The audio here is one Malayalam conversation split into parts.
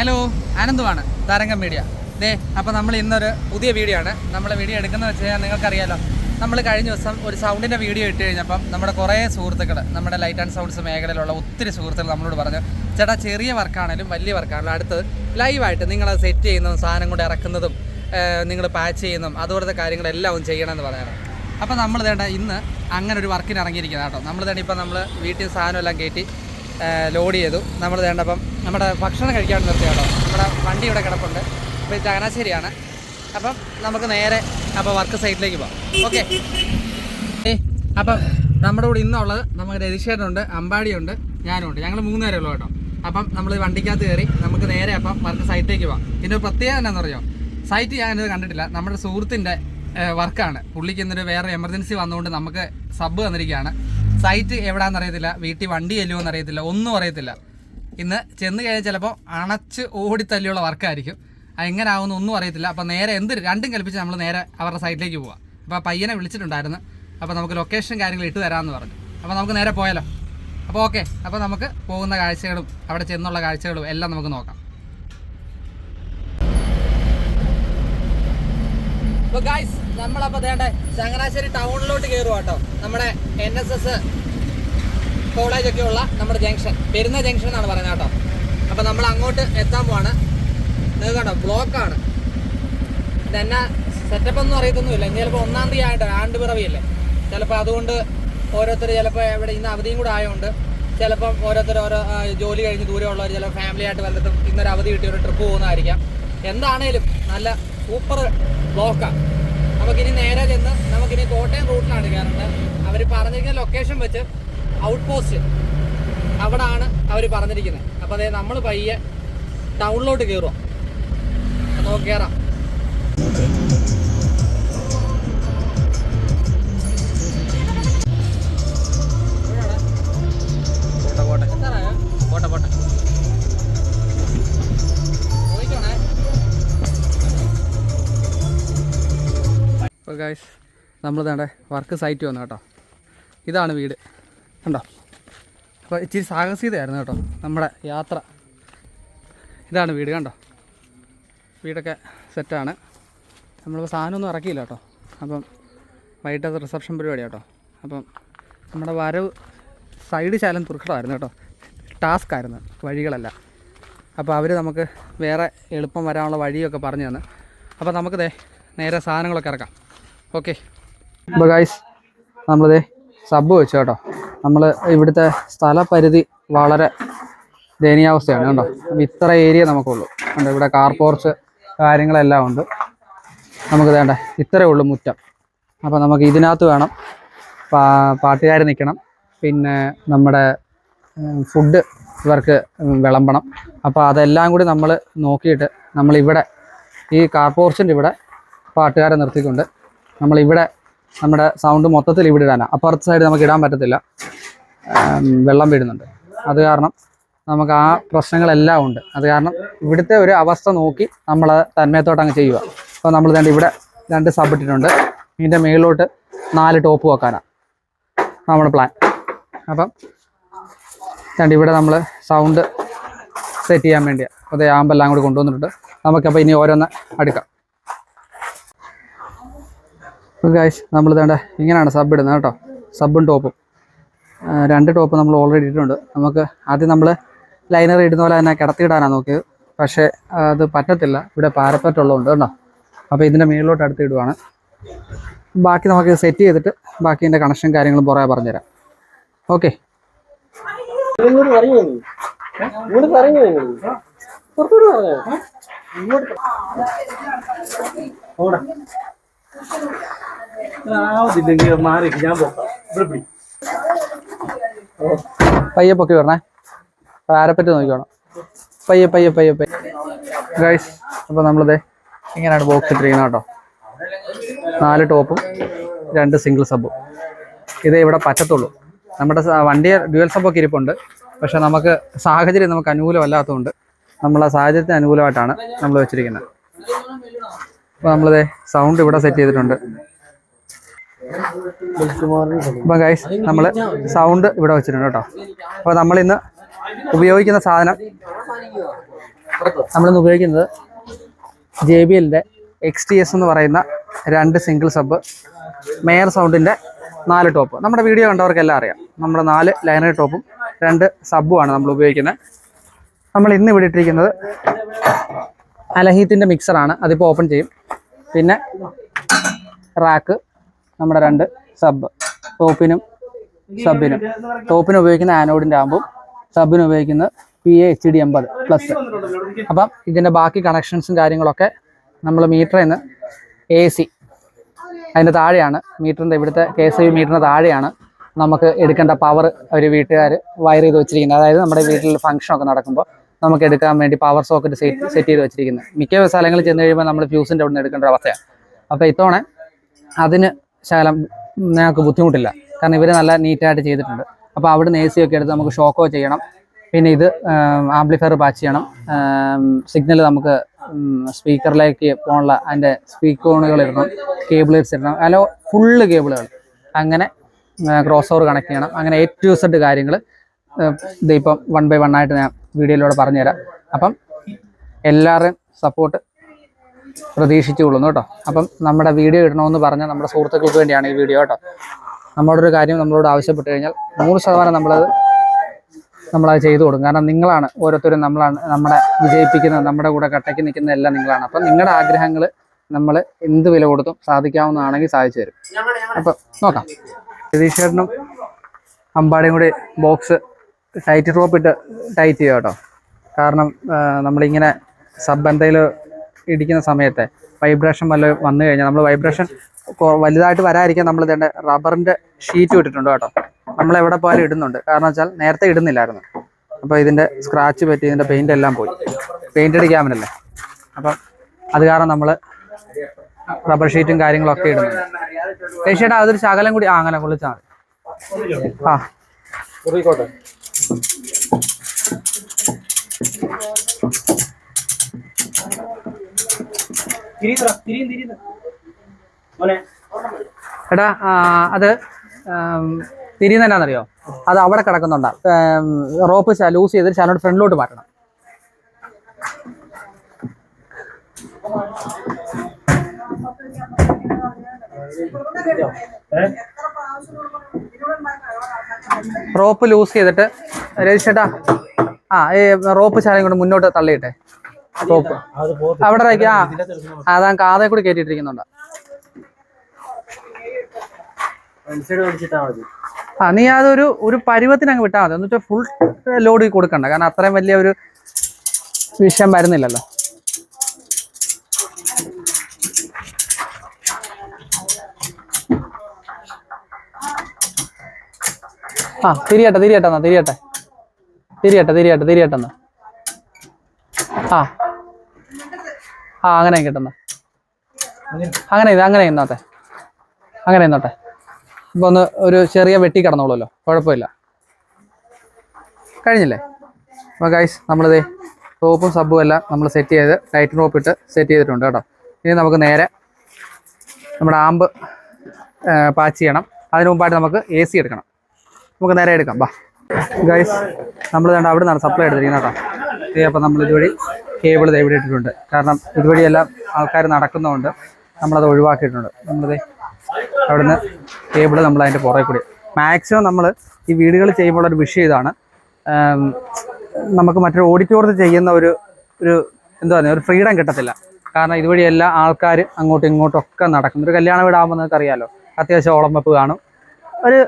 Hello, ആനന്ദുമാണ് താരംഗം media. അപ്പോൾ നമ്മൾ ഇന്നൊരു പുതിയ വീഡിയോ ആണ്. നമ്മൾ വീഡിയോ എടുക്കുന്നത് വെച്ച് കഴിഞ്ഞാൽ നിങ്ങൾക്കറിയാലോ, നമ്മൾ കഴിഞ്ഞ ദിവസം ഒരു സൗണ്ടിൻ്റെ വീഡിയോ ഇട്ട് കഴിഞ്ഞപ്പം നമ്മുടെ കുറേ സുഹൃത്തുക്കൾ, നമ്മുടെ ലൈറ്റ് ആൻഡ് സൗണ്ട്സ് മേഖലയിലുള്ള ഒത്തിരി സുഹൃത്തുക്കൾ നമ്മളോട് പറഞ്ഞു, ചേട്ടാ ചെറിയ വർക്കാണെങ്കിലും വലിയ വർക്കാണെങ്കിലും അടുത്ത് ലൈവായിട്ട് നിങ്ങളത് സെറ്റ് ചെയ്യുന്നതും സാധനം കൊണ്ട് ഇറക്കുന്നതും നിങ്ങൾ പാച്ച് ചെയ്യുന്നതും അതുപോലത്തെ കാര്യങ്ങളെല്ലാം ചെയ്യണമെന്ന് പറഞ്ഞാണ്. അപ്പോൾ നമ്മൾ വേണ്ട ഇന്ന് അങ്ങനെ ഒരു വർക്കിന് ഇറങ്ങിയിരിക്കുന്നത് കേട്ടോ. നമ്മൾ വേണ്ട ഇപ്പം നമ്മൾ വീട്ടിൽ സാധനമെല്ലാം കയറ്റി ലോഡ് ചെയ്തു. നമ്മൾ വേണ്ടപ്പം നമ്മുടെ ഭക്ഷണം കഴിക്കാൻ നിർത്തി കേട്ടോ. നമ്മുടെ വണ്ടി ഇവിടെ കിടപ്പുണ്ട്. ഇപ്പോൾ ചങ്ങനാശ്ശേരിയാണ്. അപ്പം നമുക്ക് നേരെ അപ്പോൾ വർക്ക് സൈറ്റിലേക്ക് പോകാം. ഓക്കെ. അപ്പം നമ്മുടെ കൂടെ ഇന്നുള്ളത് നമുക്ക് രജിഷേട്ടനുണ്ട്, അമ്പാടിയുണ്ട്, ഞാനുണ്ട്. ഞങ്ങൾ 3 പേരേ ഉള്ളൂ കേട്ടോ. അപ്പം നമ്മൾ വണ്ടിക്കകത്ത് കയറി നമുക്ക് നേരെ അപ്പം വർക്ക് സൈറ്റിലേക്ക് പോകാം. ഇതിൻ്റെ ഒരു പ്രത്യേകത എന്താണെന്ന് അറിയാം, സൈറ്റ് ഞാനിത് കണ്ടിട്ടില്ല. നമ്മുടെ സുഹൃത്തിൻ്റെ വർക്കാണ്. പുള്ളിക്ക് ഇന്നൊരു വേറെ എമർജൻസി വന്നുകൊണ്ട് നമുക്ക് സബ് തന്നിരിക്കുകയാണ്. സൈറ്റ് എവിടെയാണെന്ന് അറിയത്തില്ല, വീട്ടിൽ വണ്ടി ചെല്ലുമോ എന്നറിയത്തില്ല, ഒന്നും അറിയത്തില്ല. ഇന്ന് ചെന്ന് കഴിഞ്ഞാൽ ചിലപ്പോൾ അണച്ച് ഓടിത്തല്ലിയുള്ള വർക്കായിരിക്കും. എങ്ങനെ ആവുമെന്ന് ഒന്നും അറിയത്തില്ല. അപ്പോൾ നേരെ രണ്ടും കൽപ്പിച്ച് നമ്മൾ നേരെ അവരുടെ സൈറ്റിലേക്ക് പോവാം. അപ്പോൾ ആ പയ്യനെ വിളിച്ചിട്ടുണ്ടായിരുന്നു. അപ്പോൾ നമുക്ക് ലൊക്കേഷൻ കാര്യങ്ങൾ ഇട്ട് തരാമെന്ന് പറഞ്ഞു. അപ്പോൾ നമുക്ക് നേരെ പോയാലോ. അപ്പോൾ ഓക്കെ. അപ്പോൾ നമുക്ക് പോകുന്ന കാഴ്ചകളും അവിടെ ചെന്നുള്ള കാഴ്ചകളും എല്ലാം നമുക്ക് നോക്കാം. അപ്പോൾ ഗായ്സ്, നമ്മളപ്പോൾ വേണ്ട ചങ്ങനാശ്ശേരി ടൗണിലോട്ട് കയറുക കേട്ടോ. നമ്മുടെ NSS കോളേജൊക്കെ ഉള്ള നമ്മുടെ ജംഗ്ഷൻ, പെരുന്ന ജംഗ്ഷൻ എന്നാണ് പറയുന്നത് കേട്ടോ. അപ്പോൾ നമ്മൾ അങ്ങോട്ട് എത്താൻ പോവാണ്. നിങ്ങൾക്ക് കണ്ടോ, ബ്ലോക്കാണ്. ഇതെന്നാ സെറ്റപ്പ് ഒന്നും അറിയത്തൊന്നുമില്ല. ഇനി ചിലപ്പോൾ 1-ാം തീയതി ആയിട്ട് ആണ്ടുപിറവിയല്ലേ, ചിലപ്പോൾ അതുകൊണ്ട് ഓരോരുത്തർ ചിലപ്പോൾ ഇവിടെ ഇന്ന് അവധിയും കൂടെ ആയതുകൊണ്ട് ചിലപ്പം ഓരോരുത്തർ ഓരോ ജോലി കഴിഞ്ഞ് ദൂരമുള്ളവർ ചിലപ്പോൾ ഫാമിലി ആയിട്ട് വല്ലതും ഇന്നൊരു അവധി കിട്ടിയ ഒരു ട്രിപ്പ് പോകുന്നതായിരിക്കാം. എന്താണേലും നല്ല സൂപ്പർ ബ്ലോക്കാണ്. നമുക്കിനി നേരെ ചെന്ന് നമുക്കിനി കോട്ടയം റൂട്ടിലാണ് കയറേണ്ടത്. അവർ പറഞ്ഞിരിക്കുന്ന ലൊക്കേഷൻ വെച്ച് ഔട്ട് പോസ്റ്റ് അവിടാണ് അവർ പറഞ്ഞിരിക്കുന്നത്. അപ്പോൾ അതായത് നമ്മൾ പയ്യെ ടൗണിലോട്ട് കയറുക. നമുക്ക് കയറാം. അപ്പോൾ ഗൈസ്, നമ്മൾ വേണ്ട വർക്ക് സൈറ്റ് വന്നു കേട്ടോ. ഇതാണ് വീട് കണ്ടോ. അപ്പോൾ ഇച്ചിരി സാഹസികതയായിരുന്നു കേട്ടോ നമ്മുടെ യാത്ര. ഇതാണ് വീട് കണ്ടോ. വീടൊക്കെ സെറ്റാണ്. നമ്മളിപ്പോൾ സാധനമൊന്നും ഇറക്കിയില്ല കേട്ടോ. അപ്പം വൈകിട്ടത് റിസപ്ഷൻ പരിപാടി കേട്ടോ. അപ്പം നമ്മുടെ വരവ് സൈഡ് ശാലം തുറക്കണമായിരുന്നു കേട്ടോ. ടാസ്ക് ആയിരുന്നു വഴികളെല്ലാം. അപ്പോൾ അവർ നമുക്ക് വേറെ എളുപ്പം വരാനുള്ള വഴിയൊക്കെ പറഞ്ഞു തന്നു. അപ്പോൾ നമുക്ക് നേരെ സാധനങ്ങളൊക്കെ ഇറക്കാം. ഓക്കെ. അപ്പോൾ ഗൈസ്, നമ്മളിതേ സബ് വെച്ചു കേട്ടോ. നമ്മൾ ഇവിടുത്തെ സ്ഥലപരിധി വളരെ ദയനീയാവസ്ഥയാണ് കേട്ടോ. ഇത്ര ഏരിയ നമുക്കുള്ളൂ കണ്ടോ. ഇവിടെ കാർ പോർച്ച് കാര്യങ്ങളെല്ലാം ഉണ്ട്. നമുക്ക് വേണ്ട ഇത്രയേ ഉള്ളൂ മുറ്റം. അപ്പോൾ നമുക്ക് ഇതിനകത്ത് വേണം പാട്ടുകാർ നിൽക്കണം. പിന്നെ നമ്മുടെ ഫുഡ് ഇവർക്ക് വിളമ്പണം. അപ്പോൾ അതെല്ലാം കൂടി നമ്മൾ നോക്കിയിട്ട് നമ്മളിവിടെ ഈ കാർ പോർച്ചിൻ്റെ ഇവിടെ പാട്ടുകാരെ നിർത്തിക്കൊണ്ട് നമ്മളിവിടെ നമ്മുടെ സൗണ്ട് മൊത്തത്തിൽ ഇവിടെ ഇടാനാണ്. അപ്പുറത്തെ സൈഡ് നമുക്ക് ഇടാൻ പറ്റത്തില്ല, വെള്ളം വീഴുന്നുണ്ട്. അത് കാരണം നമുക്ക് ആ പ്രശ്നങ്ങളെല്ലാം ഉണ്ട്. അത് കാരണം ഇവിടുത്തെ ഒരു അവസ്ഥ നോക്കി നമ്മൾ തന്മയത്തോട്ട് അങ്ങ് ചെയ്യുക. അപ്പോൾ നമ്മൾ തന്നെ ഇവിടെ 2 സബ് ഇട്ടിട്ടുണ്ട്. ഇതിൻ്റെ മുകളിലോട്ട് 4 ടോപ്പ് വെക്കാനാണ് നമ്മുടെ പ്ലാൻ. അപ്പം ഇവിടെ നമ്മൾ സൗണ്ട് സെറ്റ് ചെയ്യാൻ വേണ്ടിയാണ് അതേ ആമ്പെല്ലാം കൂടി കൊണ്ടുവന്നിട്ടുണ്ട്. നമുക്കപ്പോൾ ഇനി ഓരോന്ന് അടുക്കാം. ഗൈസ്, നമ്മൾ വേണ്ട ഇങ്ങനെയാണ് സബ് ഇടുന്നത് കേട്ടോ. സബും ടോപ്പും 2 ടോപ്പ് നമ്മൾ ഓൾറെഡി ഇട്ടിട്ടുണ്ട്. നമുക്ക് ആദ്യം നമ്മൾ ലൈനർ ഇടുന്ന പോലെ തന്നെ കിടത്തിയിടാനാണ് നോക്കിയത്. പക്ഷേ അത് പറ്റത്തില്ല, ഇവിടെ പാരപ്പറ്റുള്ളതുകൊണ്ട് കേട്ടോ. അപ്പോൾ ഇതിൻ്റെ മുകളിലോട്ട് അടുത്ത് ഇടുവാണ്. ബാക്കി നമുക്ക് സെറ്റ് ചെയ്തിട്ട് ബാക്കി ഇതിൻ്റെ കണക്ഷൻ കാര്യങ്ങളും പുറകെ പറഞ്ഞുതരാം. ഓക്കെ. പയ്യെ പൊക്കി വരണേ, പാരപ്പറ്റ് നോക്കിക്കോണം. പയ്യെ പയ്യെ പയ്യെ പയ്യെ ഗൈസ്. അപ്പോൾ നമ്മളിത് ഇങ്ങനെയാണ് ബോക്സ് ഇട്ടിരിക്കുന്നത് കേട്ടോ. 4 ടോപ്പും 2 സിംഗിൾ സബും. ഇതേ ഇവിടെ പറ്റത്തുള്ളൂ. നമ്മുടെ വണ്ടി ഡ്യുവൽ സബൊക്കെ ഇരിപ്പുണ്ട്. പക്ഷെ നമുക്ക് സാഹചര്യം നമുക്ക് അനുകൂലമല്ലാത്തതുകൊണ്ട് നമ്മളെ സാഹചര്യത്തിന് അനുകൂലമായിട്ടാണ് നമ്മൾ വെച്ചിരിക്കുന്നത്. അപ്പോൾ നമ്മളിത് സൗണ്ട് ഇവിടെ സെറ്റ് ചെയ്തിട്ടുണ്ട്. അപ്പം ഗൈസ്, നമ്മൾ സൗണ്ട് ഇവിടെ വെച്ചിട്ടുണ്ട് കേട്ടോ. അപ്പോൾ നമ്മളിന്ന് ഉപയോഗിക്കുന്ന സാധനം നമ്മളിന്ന് ഉപയോഗിക്കുന്നത് JBLൻ്റെ XTS എന്ന് പറയുന്ന 2 സിംഗിൾ സബ് മേയർ സൗണ്ടിൻ്റെ 4 ടോപ്പ്. നമ്മുടെ വീഡിയോ കണ്ടവർക്കെല്ലാം അറിയാം. നമ്മുടെ 4 ലൈനർ ടോപ്പും 2 സബ്ബുമാണ് നമ്മൾ ഉപയോഗിക്കുന്നത്. നമ്മൾ ഇന്ന് ഇവിടെ ഇട്ടിരിക്കുന്നത് അലഹീത്തിൻ്റെ മിക്സറാണ്. അതിപ്പോൾ ഓപ്പൺ ചെയ്യും. പിന്നെ റാക്ക്, നമ്മുടെ 2 സബ്, ടോപ്പിനും സബിനും. ടോപ്പിന് ഉപയോഗിക്കുന്ന ആനോഡിൻ്റെ ആകുമ്പോൾ സബിന് ഉപയോഗിക്കുന്നത് PA-HD 80+. അപ്പം ഇതിൻ്റെ ബാക്കി കണക്ഷൻസും കാര്യങ്ങളൊക്കെ നമ്മൾ മീറ്ററിൽ നിന്ന് AC അതിൻ്റെ താഴെയാണ്, മീറ്ററിൻ്റെ ഇവിടുത്തെ KSI മീറ്ററിൻ്റെ താഴെയാണ് നമുക്ക് എടുക്കേണ്ട പവർ ഒരു വീട്ടുകാർ വയർ ചെയ്ത് വെച്ചിരിക്കുന്നത്. അതായത് നമ്മുടെ വീട്ടിൽ ഫംഗ്ഷനൊക്കെ നടക്കുമ്പോൾ നമുക്ക് എടുക്കാൻ വേണ്ടി പവർ സോക്കറ്റ് സെറ്റ് ചെയ്ത് വെച്ചിരിക്കുന്നത്. മിക്ക സ്ഥലങ്ങളിൽ ചെന്ന് കഴിയുമ്പോൾ നമ്മൾ ഫ്യൂസിൻ്റെ അവിടെ നിന്ന് എടുക്കേണ്ട ഒരു അവസ്ഥയാണ്. അപ്പോൾ ഇത്തവണ അതിന് ശകലം ഞങ്ങൾക്ക് ബുദ്ധിമുട്ടില്ല, കാരണം ഇവർ നല്ല നീറ്റായിട്ട് ചെയ്തിട്ടുണ്ട്. അപ്പോൾ അവിടുന്ന് AC ഒക്കെ എടുത്ത് നമുക്ക് ഷോക്കോ ചെയ്യണം. പിന്നെ ഇത് ആംപ്ലിഫയർ പാച്ച് ചെയ്യണം. സിഗ്നൽ നമുക്ക് സ്പീക്കറിലേക്ക് പോകാനുള്ള അതിൻ്റെ സ്പീക്കറുകൾ ഇടണം, കേബിൾസ് ഇടണം, അല്ല ഫുള്ള് കേബിളുകൾ, അങ്ങനെ ക്രോസ് ഓവർ കണക്ട് ചെയ്യണം. അങ്ങനെ A to Z കാര്യങ്ങൾ ഇതിപ്പം 1 by 1 ആയിട്ട് ഞാൻ വീഡിയോയിലൂടെ പറഞ്ഞുതരാം. അപ്പം എല്ലാവരുടെയും സപ്പോർട്ട് പ്രതീക്ഷിച്ചുകൊള്ളുന്നു കേട്ടോ. അപ്പം നമ്മുടെ വീഡിയോ ഇടണമെന്ന് പറഞ്ഞാൽ നമ്മുടെ സുഹൃത്തുക്കൾക്ക് വേണ്ടിയാണ് ഈ വീഡിയോ കേട്ടോ. നമ്മളോടൊരു കാര്യം നമ്മളോട് ആവശ്യപ്പെട്ട് കഴിഞ്ഞാൽ 100% നമ്മളത് ചെയ്തു കൊടുക്കും. കാരണം നിങ്ങളാണ് ഓരോരുത്തരും, നമ്മളെ വിജയിപ്പിക്കുന്നത്, നമ്മുടെ കൂടെ കട്ടയ്ക്ക് നിൽക്കുന്ന എല്ലാം നിങ്ങളാണ്. അപ്പം നിങ്ങളുടെ ആഗ്രഹങ്ങൾ നമ്മൾ എന്ത് വില കൊടുത്തും സാധിക്കാവുന്നതാണെങ്കിൽ സാധിച്ചു തരും. അപ്പം നോക്കാം. രതീഷേട്ടനും അമ്പാടിയും കൂടി ബോക്സ് ടൈറ്റ് ഡ്രോപ്പ് ഇട്ട് ടൈറ്റ് ചെയ്യുക കേട്ടോ. കാരണം നമ്മളിങ്ങനെ സബ് എന്തെങ്കിലും ഇടിക്കുന്ന സമയത്തെ വൈബ്രേഷൻ വല്ല വന്നു കഴിഞ്ഞാൽ നമ്മൾ വൈബ്രേഷൻ വലുതായിട്ട് വരാതിരിക്കാൻ നമ്മൾ ഇതിൻ്റെ റബ്ബറിൻ്റെ ഷീറ്റ് ഇട്ടിട്ടുണ്ട് കേട്ടോ. നമ്മളെവിടെ പോയാലും ഇടുന്നുണ്ട്. കാരണം വെച്ചാൽ നേരത്തെ ഇടുന്നില്ലായിരുന്നു. അപ്പോൾ ഇതിൻ്റെ സ്ക്രാച്ച് പറ്റി ഇതിൻ്റെ പെയിൻ്റ് എല്ലാം പോയി. പെയിൻ്റ് അടിക്കാമല്ലേ. അപ്പം അത് കാരണം നമ്മൾ റബ്ബർ ഷീറ്റും കാര്യങ്ങളൊക്കെ ഇടുന്നുണ്ട്. ചേച്ചിയേട്ടാ അതൊരു ശകലം കൂടി അങ്ങനെ കൊള്ളിച്ചാൽ മതി. ആ എടാ അത് തിരിയുന്ന എന്നാന്നറിയോ, അത് അവിടെ കിടക്കുന്നുണ്ടാ. റോപ്പ് ലൂസ് ചെയ്തിട്ട് ചാനോട് ഫ്രണ്ടിലോട്ട് മാറ്റണം. റോപ്പ് ലൂസ് ചെയ്തിട്ട് രജിച്ചേട്ടാ ഈ റോപ്പ് ശാലയും കൊണ്ട് മുന്നോട്ട് തള്ളിയിട്ടെ. റോപ്പ് അവിടെ അതാ കാതെ കൂടി കയറ്റിയിട്ടിരിക്കുന്നുണ്ട്. നീ അതൊരു പരുവത്തിന് അങ്ങ് വിട്ടാൽ മതി. എന്നിട്ട് ഫുൾ ലോഡ് കൊടുക്കണ്ട, കാരണം അത്രയും വലിയ ഒരു വിഷയം വരുന്നില്ലല്ലോ. തിരിയട്ടെ അങ്ങനെ കിട്ടുന്ന അങ്ങനെ ഇന്നോട്ടെ. ഇപ്പൊ ഒരു ചെറിയ വെട്ടി കിടന്നോളൂല്ലോ, കുഴപ്പമില്ല. കഴിഞ്ഞില്ലേ? അപ്പോൾ ഗൈസ് നമ്മളിത് ടോപ്പും സബും എല്ലാം നമ്മൾ സെറ്റ് ചെയ്ത് ടൈറ്റ് റോപ്പ് ഇട്ട് സെറ്റ് ചെയ്തിട്ടുണ്ട് കേട്ടോ. ഇനി നമുക്ക് നേരെ നമ്മുടെ ആമ്പ് പാച്ച് ചെയ്യണം. അതിന് മുമ്പായിട്ട് നമുക്ക് AC എടുക്കണം. നമുക്ക് നേരെ എടുക്കാം. ബാ ഗൈസ്, നമ്മൾ അവിടെ നിന്നാണ് സപ്ലൈ എടുത്തിരിക്കുന്നത് കേട്ടോ. അപ്പോൾ നമ്മൾ ഇതുവഴി കേബിൾ ഇവിടെ ഇട്ടിട്ടുണ്ട്. കാരണം ഇതുവഴിയെല്ലാം ആൾക്കാർ നടക്കുന്നതുകൊണ്ട് നമ്മളത് ഒഴിവാക്കിയിട്ടുണ്ട്. നമ്മളിത് അവിടുന്ന് കേബിൾ നമ്മൾ അതിൻ്റെ പുറകെ കൂടി മാക്സിമം നമ്മൾ ഈ വീടുകൾ ചെയ്യുമ്പോൾ ഒരു വിഷയം ഇതാണ്, നമുക്ക് മറ്റൊരു ഓഡിറ്റോറിയത്തിൽ ചെയ്യുന്ന ഒരു എന്താ പറയുക, ഒരു ഫ്രീഡം കിട്ടത്തില്ല. കാരണം ഇതുവഴി എല്ലാ ആൾക്കാർ അങ്ങോട്ടും ഇങ്ങോട്ടും ഒക്കെ നടക്കും. ഒരു കല്യാണ വീടാകുമ്പോൾ നിങ്ങൾക്ക് അറിയാമല്ലോ, അത്യാവശ്യം ഓളം വെപ്പ് കാണും, ഒരു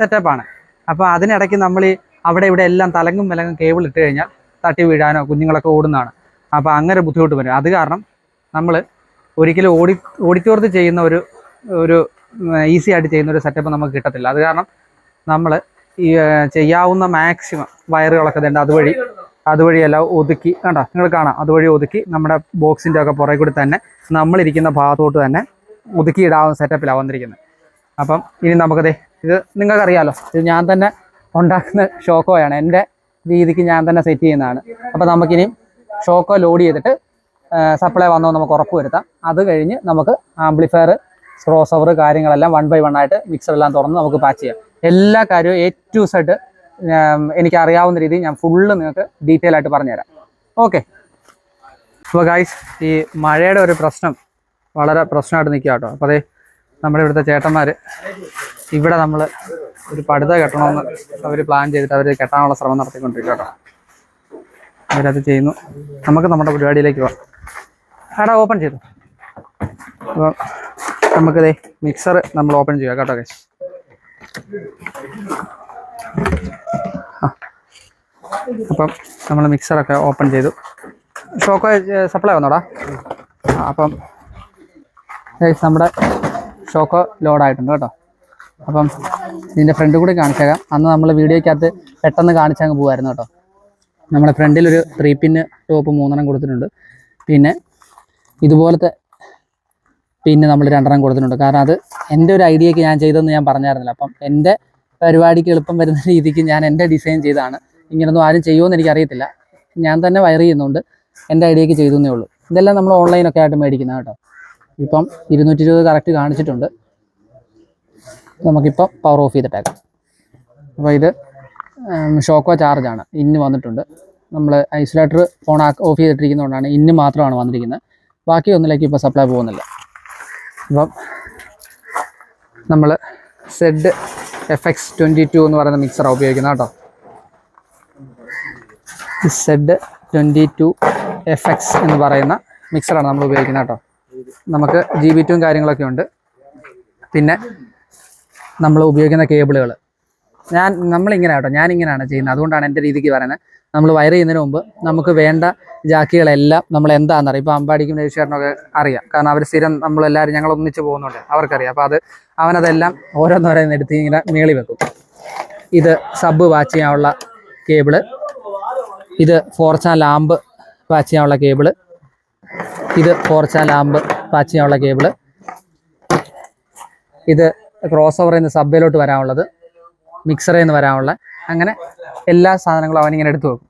സെറ്റപ്പാണ്. അപ്പോൾ അതിനിടയ്ക്ക് നമ്മൾ ഈ അവിടെ ഇവിടെ എല്ലാം തലങ്ങും വിലങ്ങും കേബിൾ ഇട്ട് കഴിഞ്ഞാൽ തട്ടി വീഴാനോ കുഞ്ഞുങ്ങളൊക്കെ ഓടുന്നതാണ്. അപ്പോൾ അങ്ങനെ ബുദ്ധിമുട്ട് വരും. അത് കാരണം നമ്മൾ ഒരിക്കലും ഓഡിറ്റോറിയത്തിൽ ചെയ്യുന്ന ഒരു ഈസി ആയിട്ട് ചെയ്യുന്ന ഒരു സെറ്റപ്പ് നമുക്ക് കിട്ടത്തില്ല. അത് കാരണം നമ്മൾ ഈ ചെയ്യാവുന്ന മാക്സിമം വയറുകളൊക്കെ ഉണ്ട് അതുവഴിയെല്ലാം ഒതുക്കി കണ്ടോ, നിങ്ങൾ കാണാം, അതുവഴി ഒതുക്കി നമ്മുടെ ബോക്സിൻ്റെ ഒക്കെ പുറകെ കൂടി തന്നെ നമ്മളിരിക്കുന്ന ഭാഗത്തോട്ട് തന്നെ ഒതുക്കി ഇടാവുന്ന സെറ്റപ്പിലാണ് വന്നിരിക്കുന്നത്. അപ്പം ഇനി നമുക്കത് ഇത് നിങ്ങൾക്കറിയാമല്ലോ, ഇത് ഞാൻ തന്നെ ഉണ്ടാക്കുന്ന ഷോക്കോയാണ്, എൻ്റെ രീതിക്ക് ഞാൻ തന്നെ സെറ്റ് ചെയ്യുന്നതാണ്. അപ്പോൾ നമുക്കിനി ഷോക്കോ ലോഡ് ചെയ്തിട്ട് സപ്ലൈ വന്നോ നമുക്ക് ഉറപ്പ് വരുത്താം. അത് കഴിഞ്ഞ് നമുക്ക് ആംപ്ലിഫയർ, ക്രോസ് ഓവർ കാര്യങ്ങളെല്ലാം 1 by 1 ആയിട്ട് മിക്സറെല്ലാം തുറന്ന് നമുക്ക് പാച്ച് ചെയ്യാം. എല്ലാ കാര്യവും A to Z എനിക്ക് അറിയാവുന്ന രീതിയിൽ ഞാൻ ഫുള്ള് നിങ്ങൾക്ക് ഡീറ്റെയിൽ ആയിട്ട് പറഞ്ഞുതരാം. ഓക്കെ, അപ്പോൾ ഗൈസ് ഈ മഴയുടെ ഒരു പ്രശ്നം വളരെ പ്രശ്നമായിട്ട് നിൽക്കുക കേട്ടോ. അപ്പോൾ അതേ നമ്മുടെ ഇവിടുത്തെ ചേട്ടന്മാർ ഇവിടെ നമ്മൾ ഒരു പടുത കെട്ടണമെന്ന് അവർ പ്ലാൻ ചെയ്തിട്ട് അവർ കെട്ടാനുള്ള ശ്രമം നടത്തിക്കൊണ്ടിരിക്കുക കേട്ടോ. അവരത് ചെയ്യുന്നു. നമുക്ക് നമ്മുടെ പരിപാടിയിലേക്ക് പോകാം. എടാ ഓപ്പൺ ചെയ്തു. അപ്പോൾ നമുക്കിതേ മിക്സർ നമ്മൾ ഓപ്പൺ ചെയ്യാം കേട്ടോ ഗൈസ്. അപ്പം നമ്മൾ മിക്സറൊക്കെ ഓപ്പൺ ചെയ്തു. ഷോക്കോ സപ്ലൈ വന്നോടാ. അപ്പം നമ്മുടെ ഷോക്കോ ലോഡായിട്ടുണ്ട് കേട്ടോ. അപ്പം ഇതിൻ്റെ ഫ്രണ്ട് കൂടി കാണിച്ചേക്കാം. അന്ന് നമ്മൾ വീഡിയോയ്ക്കകത്ത് പെട്ടെന്ന് കാണിച്ചങ്ങ് പോകുമായിരുന്നു കേട്ടോ. നമ്മുടെ ഫ്രണ്ടിലൊരു 3 പിന്ന് ടോപ്പ് 3 കൊടുത്തിട്ടുണ്ട്. പിന്നെ ഇതുപോലത്തെ പിന്നെ നമ്മൾ 2 കൊടുത്തിട്ടുണ്ട്. കാരണം അത് എൻ്റെ ഒരു ഐഡിയക്ക് ഞാൻ ചെയ്തതെന്ന് ഞാൻ പറഞ്ഞായിരുന്നില്ല. അപ്പം എൻ്റെ പരിപാടിക്ക് എളുപ്പം വരുന്ന രീതിക്ക് ഞാൻ എൻ്റെ ഡിസൈൻ ചെയ്താണ്. ഇങ്ങനൊന്നും ആരും ചെയ്യുമെന്ന് എനിക്കറിയത്തില്ല. ഞാൻ തന്നെ വയർ ചെയ്യുന്നുണ്ട്. എൻ്റെ ഐഡിയക്ക് ചെയ്തേ ഉള്ളൂ. ഇതെല്ലാം നമ്മൾ ഓൺലൈനൊക്കെ ആയിട്ട് മേടിക്കുന്നത് കേട്ടോ. ഇപ്പം 220 കറക്റ്റ് കാണിച്ചിട്ടുണ്ട്. നമുക്കിപ്പം പവർ ഓഫ് ചെയ്തിട്ടേക്കാം. അപ്പോൾ ഇത് ഷോക്കോ ചാർജാണ്. ഇന്ന് വന്നിട്ടുണ്ട്. നമ്മൾ ഐസൊലേറ്റർ ഫോൺ ഓഫ് ചെയ്തിട്ടിരിക്കുന്നതുകൊണ്ടാണ് ഇന്ന് മാത്രമാണ് വന്നിരിക്കുന്നത്. ബാക്കി ഒന്നിലേക്ക് ഇപ്പോൾ സപ്ലൈ പോകുന്നില്ല. അപ്പം നമ്മൾ ZFX22 എന്ന് പറയുന്ന മിക്സറാണ് ഉപയോഗിക്കുന്നത് കേട്ടോ. Z22FX എന്ന് പറയുന്ന മിക്സറാണ് നമ്മൾ ഉപയോഗിക്കുന്നത് കേട്ടോ. നമുക്ക് GB2 കാര്യങ്ങളൊക്കെ ഉണ്ട്. പിന്നെ നമ്മൾ ഉപയോഗിക്കുന്ന കേബിളുകൾ നമ്മളിങ്ങനെ കേട്ടോ, ഞാനിങ്ങനെയാണ് ചെയ്യുന്നത്. അതുകൊണ്ടാണ് എൻ്റെ രീതിക്ക് പറയുന്നത്. നമ്മൾ വയർ ചെയ്യുന്നതിന് മുമ്പ് നമുക്ക് വേണ്ട ജാക്കികളെല്ലാം നമ്മൾ എന്താണെന്നറിയാം. ഇപ്പോൾ അമ്പാടിക്കും ദേശീയനൊക്കെ അറിയാം. കാരണം അവർ സ്ഥിരം നമ്മളെല്ലാവരും ഞങ്ങൾ ഒന്നിച്ച് പോകുന്നുണ്ട്, അവർക്കറിയാം. അപ്പോൾ അവനതെല്ലാം ഓരോന്നോരോന്ന് എടുത്ത് ഇങ്ങനെ മേളി വെക്കും. ഇത് സബ് വാച്ച് ചെയ്യാനുള്ള കേബിള്, ഇത് 4 ചാനൽ ലാമ്പ് വാച്ച് ചെയ്യാനുള്ള കേബിള്, ഇത് 4 ചാനൽ ലാമ്പ് വാച്ച് ചെയ്യാനുള്ള കേബിള്, ഇത് ക്രോസ് ഓവറിൽ നിന്ന് സബ്ബയിലോട്ട് വരാനുള്ളത്, മിക്സറിൽ നിന്ന് വരാനുള്ള, അങ്ങനെ എല്ലാ സാധനങ്ങളും അവനിങ്ങനെ എടുത്തു വെക്കും.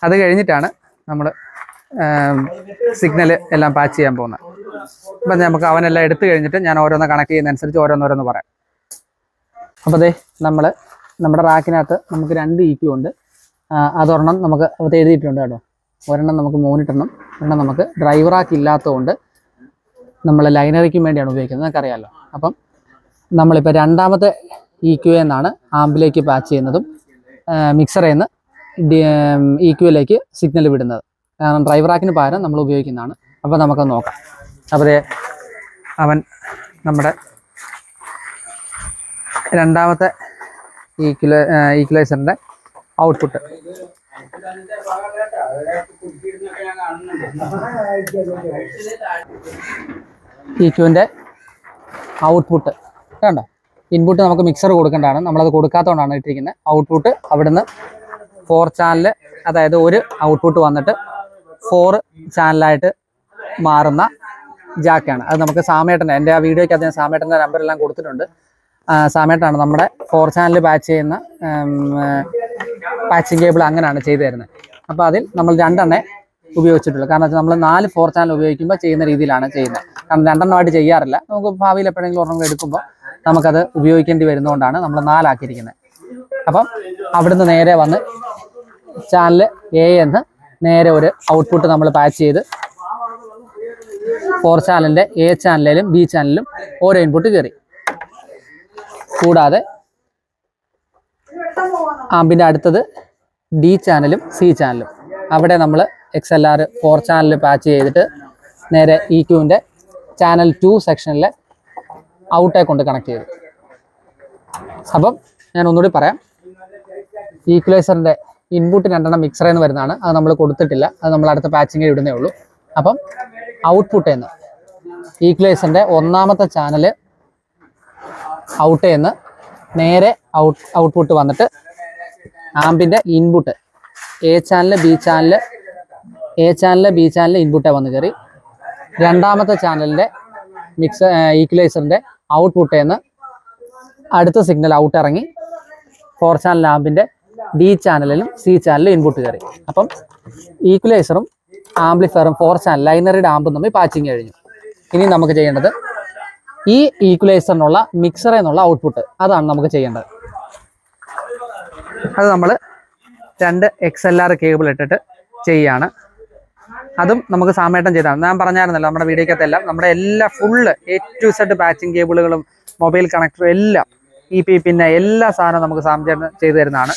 അത് കഴിഞ്ഞിട്ടാണ് നമ്മൾ സിഗ്നൽ എല്ലാം പാച്ച് ചെയ്യാൻ പോകുന്നത്. അപ്പം നമുക്ക് അവനെല്ലാം എടുത്തു കഴിഞ്ഞിട്ട് ഞാൻ ഓരോന്ന് കണക്ട് ചെയ്യുന്നതനുസരിച്ച് ഓരോന്നോരോന്ന് പറയാം. അപ്പോൾ അതേ നമ്മുടെ റാക്കിനകത്ത് നമുക്ക് 2 EQ ഉണ്ട്. അതൊരെണ്ണം നമുക്ക് അത് എഴുതിയിട്ടുണ്ട് കേട്ടോ. ഒരെണ്ണം നമുക്ക് മോണിറ്ററിനും, ഒരെണ്ണം നമുക്ക് ഡ്രൈവർ റാക്ക് ഇല്ലാത്തതുകൊണ്ട് നമ്മൾ ലൈനറിക്കും വേണ്ടിയാണ് ഉപയോഗിക്കുന്നത്, നമുക്കറിയാമല്ലോ. അപ്പം നമ്മളിപ്പോൾ 2ാമത്തെ EQ എന്നാണ് ആമ്പിലേക്ക് പാച്ച് ചെയ്യുന്നതും മിക്സറിൽ നിന്ന് EQ-ലേക്ക് സിഗ്നൽ വിടുന്നത്. കാരണം ഡ്രൈവർ റാക്കിന് പകരം നമ്മൾ ഉപയോഗിക്കുന്നതാണ്. അപ്പോൾ നമുക്കത് നോക്കാം. അപ്പോൾ അവൻ നമ്മുടെ 2ാമത്തെ ഈക്വലൈസറിൻ്റെ ഔട്ട്പുട്ട് EQ-ൻ്റെ ഔട്ട്പുട്ട് കണ്ടോ. ഇൻപുട്ട് നമുക്ക് മിക്സർ കൊടുക്കേണ്ടതാണ്, നമ്മളത് കൊടുക്കാത്തതുകൊണ്ടാണ് ഇട്ടിരിക്കുന്നത്. ഔട്ട്പുട്ട് അവിടുന്ന് 4 ചാനൽ, അതായത് ഒരു ഔട്ട്പുട്ട് വന്നിട്ട് 4 ചാനലായിട്ട് മാറുന്ന ജാക്കാണ്. അത് നമുക്ക് സാമേട്ടൻ്റെ, എൻ്റെ ആ വീഡിയോയ്ക്കകത്ത് ഞാൻ സാമേട്ടൻ്റെ നമ്പറെല്ലാം കൊടുത്തിട്ടുണ്ട്. സാമേട്ടാണ് നമ്മുടെ 4 ചാനൽ പാച്ച് ചെയ്യുന്ന പാച്ചിങ് കേബിൾ അങ്ങനെയാണ് ചെയ്തു തരുന്നത്. അപ്പോൾ അതിൽ നമ്മൾ 2 ഉപയോഗിച്ചിട്ടുള്ളൂ. കാരണം വെച്ചാൽ നമ്മൾ 4 4 ചാനൽ ഉപയോഗിക്കുമ്പോൾ ചെയ്യുന്ന രീതിയിലാണ് ചെയ്യുന്നത്. കാരണം 2 ചെയ്യാറില്ല. നമുക്ക് ഭാവിയിൽ എപ്പോഴെങ്കിലും ഒരെണ്ണം എടുക്കുമ്പോൾ നമുക്കത് ഉപയോഗിക്കേണ്ടി വരുന്നതുകൊണ്ടാണ് നമ്മൾ 4 ആക്കിയിരിക്കുന്നത്. അപ്പം അവിടുന്ന് നേരെ വന്ന് ചാനൽ A എന്ന് നേരെ ഒരു ഔട്ട്പുട്ട് നമ്മൾ പാച്ച് ചെയ്ത് 4 ചാനലിൻ്റെ A ചാനലിലും B ചാനലിലും ഓരോ ഇൻപുട്ട് കയറി. കൂടാതെ ആമ്പിൻ്റെ അടുത്തത് D ചാനലും C ചാനലും. അവിടെ നമ്മൾ XLR 4 ചാനൽ പാച്ച് ചെയ്തിട്ട് നേരെ EQ-ൻ്റെ ചാനൽ 2 സെക്ഷനിലെ ഔട്ടേ കൊണ്ട് കണക്ട് ചെയ്തു. അപ്പം ഞാൻ ഒന്നുകൂടി പറയാം. ഈക്വലൈസറിൻ്റെ ഇൻപുട്ട് 2 മിക്സറിൽ നിന്ന് വരുന്നതാണ്. അത് നമ്മൾ കൊടുത്തിട്ടില്ല, അത് നമ്മൾ അടുത്ത പാച്ചിങ്ങിൽ ഇടുന്നേ ഉള്ളൂ. അപ്പം ഔട്ട്പുട്ടിൽ നിന്ന് ഈക്വലൈസറിൻ്റെ 1ാമത്തെ ചാനൽ ഔട്ടേ നിന്ന് നേരെ ഔട്ട്പുട്ട് വന്നിട്ട് ആമ്പിൻ്റെ input A channel B channel ഇൻപുട്ടേ വന്ന് കയറി. 2ാമത്തെ ചാനലിൻ്റെ ഈക്വലൈസറിൻ്റെ ഔട്ട്പുട്ടിൽ നിന്ന് അടുത്ത സിഗ്നൽ ഔട്ട് ഇറങ്ങി 4 ചാനൽ ആമ്പിൻ്റെ D ചാനലിലും C ചാനലിലും ഇൻപുട്ട് കയറി. അപ്പം ഈക്വലൈസറും ആംപ്ലിഫയറും 4 ചാനൽ ലൈനറിയുടെ ആമ്പും തമ്മിൽ പാച്ചിങ് കഴിഞ്ഞു. ഇനി നമുക്ക് ചെയ്യേണ്ടത് ഈ ഈക്വലൈസറിനുള്ള മിക്സറിൽ നിന്നുള്ള ഔട്ട്പുട്ട്, അതാണ് നമുക്ക് ചെയ്യേണ്ടത്. അത് നമ്മൾ 2 XLR കേബിൾ ഇട്ടിട്ട് ചെയ്യുകയാണ്. അതും നമുക്ക് സാമേട്ടം ചെയ്താണ്. ഞാൻ പറഞ്ഞായിരുന്നല്ലോ നമ്മുടെ വീഡിയോക്കകത്തെല്ലാം നമ്മുടെ എല്ലാ full A to Z patching കേബിളുകളും മൊബൈൽ കണക്ടറും എല്ലാം പിന്നെ എല്ലാ സാധനവും നമുക്ക് സാമേട്ടം ചെയ്തു തരുന്നതാണ്.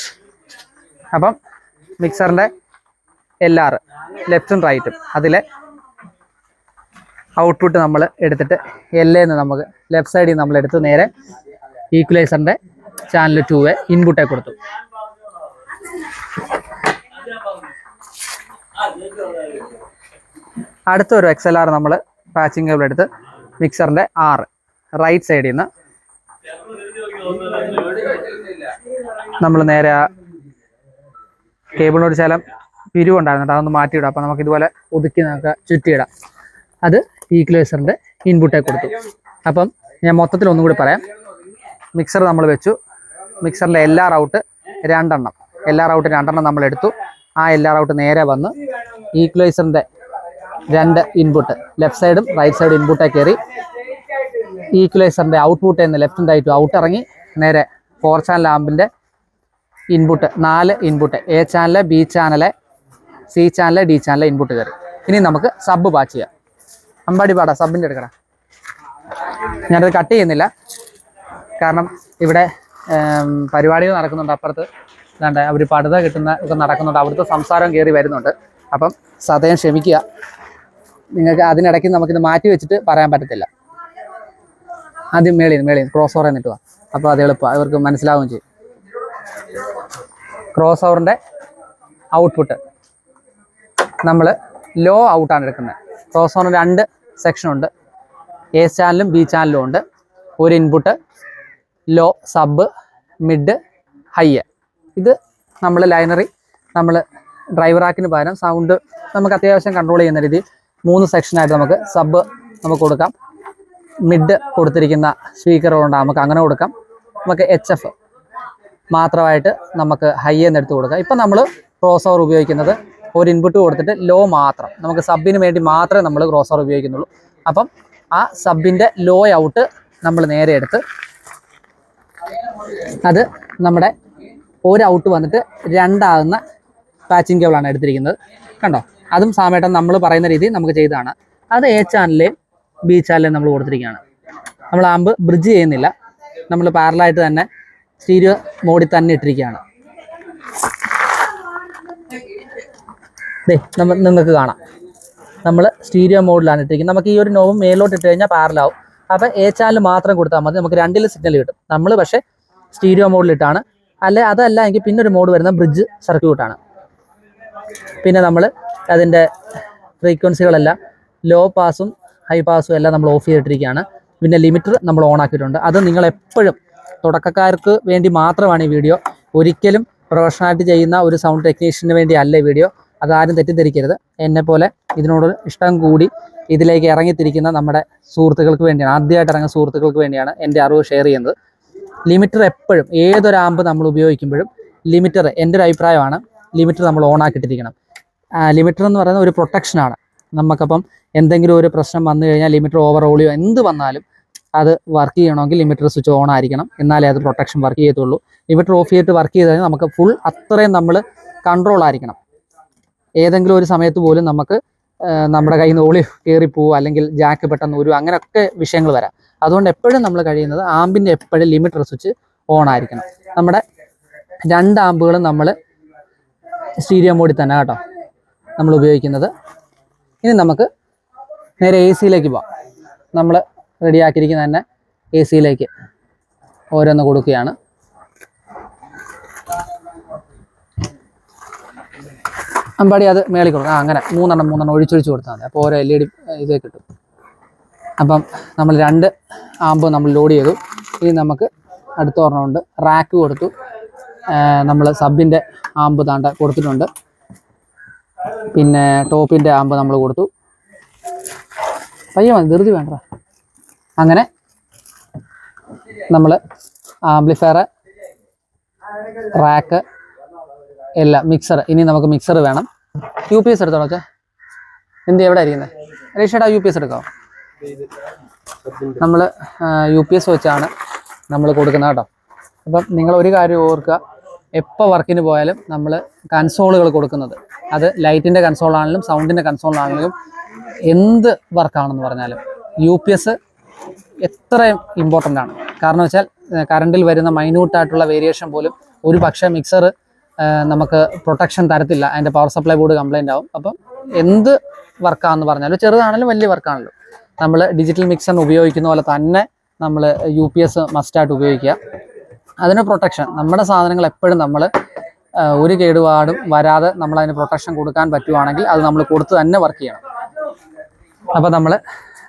അപ്പം മിക്സറിൻ്റെ LR ലെഫ്റ്റും റൈറ്റും അതിലെ ഔട്ട്പുട്ട് നമ്മൾ എടുത്തിട്ട് നിന്ന് നമുക്ക് ലെഫ്റ്റ് സൈഡിൽ നമ്മൾ എടുത്ത് നേരെ ഈക്വലൈസറിൻ്റെ ചാനൽ 2 ഇൻപുട്ടേ കൊടുത്തു. അടുത്തൊരു XLR നമ്മൾ പാച്ചിങ് കേബിൾ എടുത്ത് മിക്സറിൻ്റെ 6 റൈറ്റ് സൈഡിൽ നിന്ന് നമ്മൾ നേരെ ആ കേബിളിനോട് ശകലം പിരിവുണ്ടായിരുന്നു, അതൊന്ന് മാറ്റിയിടാം. അപ്പോൾ നമുക്ക് ഇതുപോലെ ഒതുക്കി നമുക്ക് ചുറ്റിയിടാം. അത് ഈക്വലൈസറിൻ്റെ ഇൻപുട്ടേ കൊടുത്തു. അപ്പം ഞാൻ മൊത്തത്തിൽ ഒന്നും കൂടി പറയാം. മിക്സർ നമ്മൾ വെച്ചു. മിക്സറിൻ്റെ LR ഔട്ട് 2 എണ്ണം, LR ഔട്ട് 2 എണ്ണം നമ്മൾ എടുത്തു. ആ LR ഔട്ട് നേരെ വന്ന് ഈക്വലൈസറിൻ്റെ 2 ഇൻപുട്ട് ലെഫ്റ്റ് സൈഡും റൈറ്റ് സൈഡും ഇൻപുട്ടേ കയറി ഈക്വലൈസറിൻ്റെ ഔട്ട്പുട്ട് എന്ന് ലെഫ്റ്റും റൈറ്റും ഔട്ട് ഇറങ്ങി നേരെ 4 ചാനൽ ആമ്പിൻ്റെ input 4 input A channel, B channel, C channel, D channel input കയറി. ഇനി നമുക്ക് സബ് പാച്ച് ചെയ്യാം. അമ്പാടി പാടാ, സബിൻ്റെ എടുക്കണം. ഞാനത് കട്ട് ചെയ്യുന്നില്ല, കാരണം ഇവിടെ പരിപാടികൾ നടക്കുന്നുണ്ട്. അപ്പുറത്ത് അതാണ്ട് അവർ പടുത കിട്ടുന്ന ഒക്കെ നടക്കുന്നുണ്ട്. അവിടുത്തെ സംസാരം കയറി വരുന്നുണ്ട്. അപ്പം സദയം ക്ഷമിക്കുക. നിങ്ങൾക്ക് അതിനിടയ്ക്ക് നമുക്കിത് മാറ്റി വെച്ചിട്ട് പറയാൻ പറ്റത്തില്ല. ആദ്യം മേളിൽ ക്രോസ് ഓവർ എന്നിട്ട് പോവാം. അപ്പോൾ അത് എളുപ്പമാണ്, അവർക്ക് മനസ്സിലാവുകയും ചെയ്യും. ക്രോസ് ഓവറിൻ്റെ ഔട്ട്പുട്ട് നമ്മൾ ലോ ഔട്ടാണ് എടുക്കുന്നത്. ക്രോസ് ഓവറിന് 2 സെക്ഷനുണ്ട്. A ചാനലും B ചാനലും ഉണ്ട്. ഒരു input low, sub, mid, high. ഇത് നമ്മൾ ലൈനറി നമ്മൾ ഡ്രൈവർ ആക്കിന് പകരം സൗണ്ട് നമുക്ക് അത്യാവശ്യം കൺട്രോൾ ചെയ്യുന്ന രീതിയിൽ 3 സെക്ഷനായിട്ട് നമുക്ക് സബ് നമുക്ക് കൊടുക്കാം. മിഡ് കൊടുത്തിരിക്കുന്ന സ്പീക്കറുകൊണ്ട് നമുക്ക് അങ്ങനെ കൊടുക്കാം. നമുക്ക് HF മാത്രമായിട്ട് നമുക്ക് ഹൈ എന്നെടുത്ത് കൊടുക്കാം. ഇപ്പം നമ്മൾ ക്രോസ് ഓവർ ഉപയോഗിക്കുന്നത് ഒരു ഇൻപുട്ട് കൊടുത്തിട്ട് ലോ മാത്രം, നമുക്ക് സബിന് വേണ്ടി മാത്രമേ നമ്മൾ ക്രോസ് ഓവർ ഉപയോഗിക്കുന്നുള്ളൂ. അപ്പം ആ സബിൻ്റെ ലോ ഔട്ട് നമ്മൾ നേരെ എടുത്ത് അത് നമ്മുടെ ഒരു ഔട്ട് വന്നിട്ട് 2 ആകുന്ന പാച്ചിങ് കേബിളാണ് എടുത്തിരിക്കുന്നത്. കണ്ടോ, അതും സാമേട്ടം നമ്മൾ പറയുന്ന രീതി നമുക്ക് ചെയ്തതാണ്. അത് A ചാനലിലെയും B ചാനലിലെയും നമ്മൾ കൊടുത്തിരിക്കുകയാണ്. നമ്മൾ ആമ്പ് ബ്രിഡ്ജ് ചെയ്യുന്നില്ല, നമ്മൾ പാരലായിട്ട് തന്നെ സ്റ്റീരിയോ മോഡിൽ തന്നെ ഇട്ടിരിക്കുകയാണ്. നിങ്ങൾക്ക് കാണാം, നമ്മൾ സ്റ്റീരിയോ മോഡിലാണ് ഇട്ടിരിക്കുന്നത്. നമുക്ക് ഈ ഒരു നോവും മേലോട്ട് ഇട്ട് കഴിഞ്ഞാൽ പാരലാവും. അപ്പോൾ A ചാനൽ മാത്രം കൊടുത്താൽ മതി, നമുക്ക് 2 സിഗ്നൽ കിട്ടും. നമ്മൾ പക്ഷേ സ്റ്റീരിയോ മോഡിലിട്ടാണ്. അതല്ല എങ്കിൽ പിന്നെ ഒരു മോഡ് വരുന്ന ബ്രിഡ്ജ് സർക്യൂട്ടാണ്. പിന്നെ നമ്മൾ അതിൻ്റെ ഫ്രീക്വൻസികളെല്ലാം ലോ പാസും ഹൈ പാസും എല്ലാം നമ്മൾ ഓഫ് ചെയ്തിട്ടിരിക്കുകയാണ്. പിന്നെ ലിമിറ്റർ നമ്മൾ ഓൺ ആക്കിയിട്ടുണ്ട്. അത് നിങ്ങളെപ്പോഴും തുടക്കക്കാർക്ക് വേണ്ടി മാത്രമാണ് ഈ വീഡിയോ. ഒരിക്കലും പ്രൊഫഷണലായിട്ട് ചെയ്യുന്ന ഒരു സൗണ്ട് ടെക്നീഷ്യന് വേണ്ടി അല്ല ഈ വീഡിയോ. അതാരും തെറ്റിദ്ധരിക്കരുത്. എന്നെപ്പോലെ ഇതിനോട് ഇഷ്ടം കൂടി ഇതിലേക്ക് ഇറങ്ങിത്തിരിക്കുന്ന നമ്മുടെ സുഹൃത്തുക്കൾക്ക് വേണ്ടിയാണ്, ആദ്യമായിട്ട് ഇറങ്ങുന്ന സുഹൃത്തുക്കൾക്ക് വേണ്ടിയാണ് എൻ്റെ അറിവ് ഷെയർ ചെയ്യുന്നത്. ലിമിറ്റർ എപ്പോഴും ഏതൊരു ആമ്പ് നമ്മൾ ഉപയോഗിക്കുമ്പോഴും ലിമിറ്റർ, എൻ്റെ ഒരു അഭിപ്രായമാണ്, ലിമിറ്റർ നമ്മൾ ഓൺ ആക്കിയിട്ടിരിക്കണം. ലിമിറ്റർ എന്ന് പറയുന്നത് ഒരു പ്രൊട്ടക്ഷനാണ്. നമുക്കപ്പം എന്തെങ്കിലും ഒരു പ്രശ്നം വന്നു കഴിഞ്ഞാൽ ലിമിറ്റർ ഓവറോളിയോ എന്ത് വന്നാലും അത് വർക്ക് ചെയ്യണമെങ്കിൽ ലിമിറ്റർ സ്വിച്ച് ഓൺ ആയിരിക്കണം, എന്നാലേ അത് പ്രൊട്ടക്ഷൻ വർക്ക് ചെയ്യത്തുള്ളൂ. ലിമിറ്റർ ഓഫ് ചെയ്തിട്ട് വർക്ക് ചെയ്ത് കഴിഞ്ഞാൽ നമുക്ക് ഫുൾ അത്രയും നമ്മൾ കൺട്രോൾ ആയിരിക്കണം. ഏതെങ്കിലും ഒരു സമയത്ത് പോലും നമുക്ക് നമ്മുടെ കയ്യിൽ നിന്ന് ഓളി കയറിപ്പോവുക, അല്ലെങ്കിൽ ജാക്ക് പെട്ടെന്ന് ഒരു അങ്ങനെയൊക്കെ വിഷയങ്ങൾ വരാം. അതുകൊണ്ട് എപ്പോഴും നമ്മൾ കഴിയുന്നത് ആമ്പിൻ്റെ എപ്പോഴും ലിമിറ്റർ സ്വിച്ച് ഓൺ ആയിരിക്കണം. നമ്മുടെ 2 ആമ്പുകളും നമ്മൾ സ്റ്റീരിയോ മോഡിൽ തന്നെ കേട്ടോ നമ്മൾ ഉപയോഗിക്കുന്നത്. ഇനി നമുക്ക് നേരെ AC യിലേക്ക് പോവാം. നമ്മൾ റെഡിയാക്കിയിരിക്കുന്ന തന്നെ AC യിലേക്ക് ഓരോന്ന് കൊടുക്കുകയാണ്. അമ്പാടി അത് മേളിൽ കൊടുക്കാം. അങ്ങനെ 3 എണ്ണം ഒഴിച്ചൊഴിച്ച് കൊടുത്താൽ മതി. അപ്പോൾ ഓരോ LED ഇത് കിട്ടും. അപ്പം നമ്മൾ 2 ആമ്പ് നമ്മൾ ലോഡ് ചെയ്തു. ഇനി നമുക്ക് അടുത്ത ഒരെണ്ണമുണ്ട്, റാക്ക് കൊടുത്തു. നമ്മൾ സബിൻ്റെ ആമ്പ് താണ്ട കൊടുത്തിട്ടുണ്ട്. പിന്നെ ടോപ്പിൻ്റെ ആമ്പ് നമ്മൾ കൊടുത്തു. പയ്യ മതി, ധൃതി വേണ്ട. അങ്ങനെ നമ്മൾ ആംപ്ലിഫയർ, റാക്ക് എല്ലാം, മിക്സർ. ഇനി നമുക്ക് മിക്സർ വേണം. UPS എടുത്തോളൂ. ഓക്കെ, എന്ത് എവിടെ ഇരിക്കുന്നത്? രക്ഷയുടെ UPS എടുക്കാമോ? നമ്മൾ UPS വെച്ചാണ് നമ്മൾ കൊടുക്കുന്നത് കേട്ടോ. അപ്പം നിങ്ങൾ ഒരു കാര്യം ഓർക്കുക, എപ്പോൾ വർക്കിന് പോയാലും നമ്മൾ കൺസോളുകൾ കൊടുക്കുന്നത്, അത് ലൈറ്റിൻ്റെ കൺസോളാണെങ്കിലും സൗണ്ടിൻ്റെ കൺസോളാണെങ്കിലും എന്ത് വർക്കാണെന്ന് പറഞ്ഞാലും UPS എത്രയും ഇമ്പോർട്ടൻ്റ് ആണ്. കാരണം വെച്ചാൽ കറണ്ടിൽ വരുന്ന മൈന്യൂട്ടായിട്ടുള്ള വേരിയേഷൻ പോലും ഒരു പക്ഷേ മിക്സർ നമുക്ക് പ്രൊട്ടക്ഷൻ തരത്തില്ല, അതിൻ്റെ പവർ സപ്ലൈ ബോർഡ് കംപ്ലൈൻ്റ് ആവും. അപ്പം എന്ത് വർക്കാണെന്ന് പറഞ്ഞാലും ചെറുതാണെങ്കിലും വലിയ വർക്കാണല്ലോ, നമ്മൾ ഡിജിറ്റൽ മിക്സറിന് ഉപയോഗിക്കുന്ന പോലെ തന്നെ നമ്മൾ UPS മസ്റ്റായിട്ട് ഉപയോഗിക്കുക. അതിന് പ്രൊട്ടക്ഷൻ, നമ്മുടെ സാധനങ്ങൾ എപ്പോഴും നമ്മൾ ഒരു കേടുപാടും വരാതെ നമ്മളതിന് പ്രൊട്ടക്ഷൻ കൊടുക്കാൻ പറ്റുവാണെങ്കിൽ അത് നമ്മൾ കൊടുത്ത് തന്നെ വർക്ക് ചെയ്യണം. അപ്പോൾ നമ്മൾ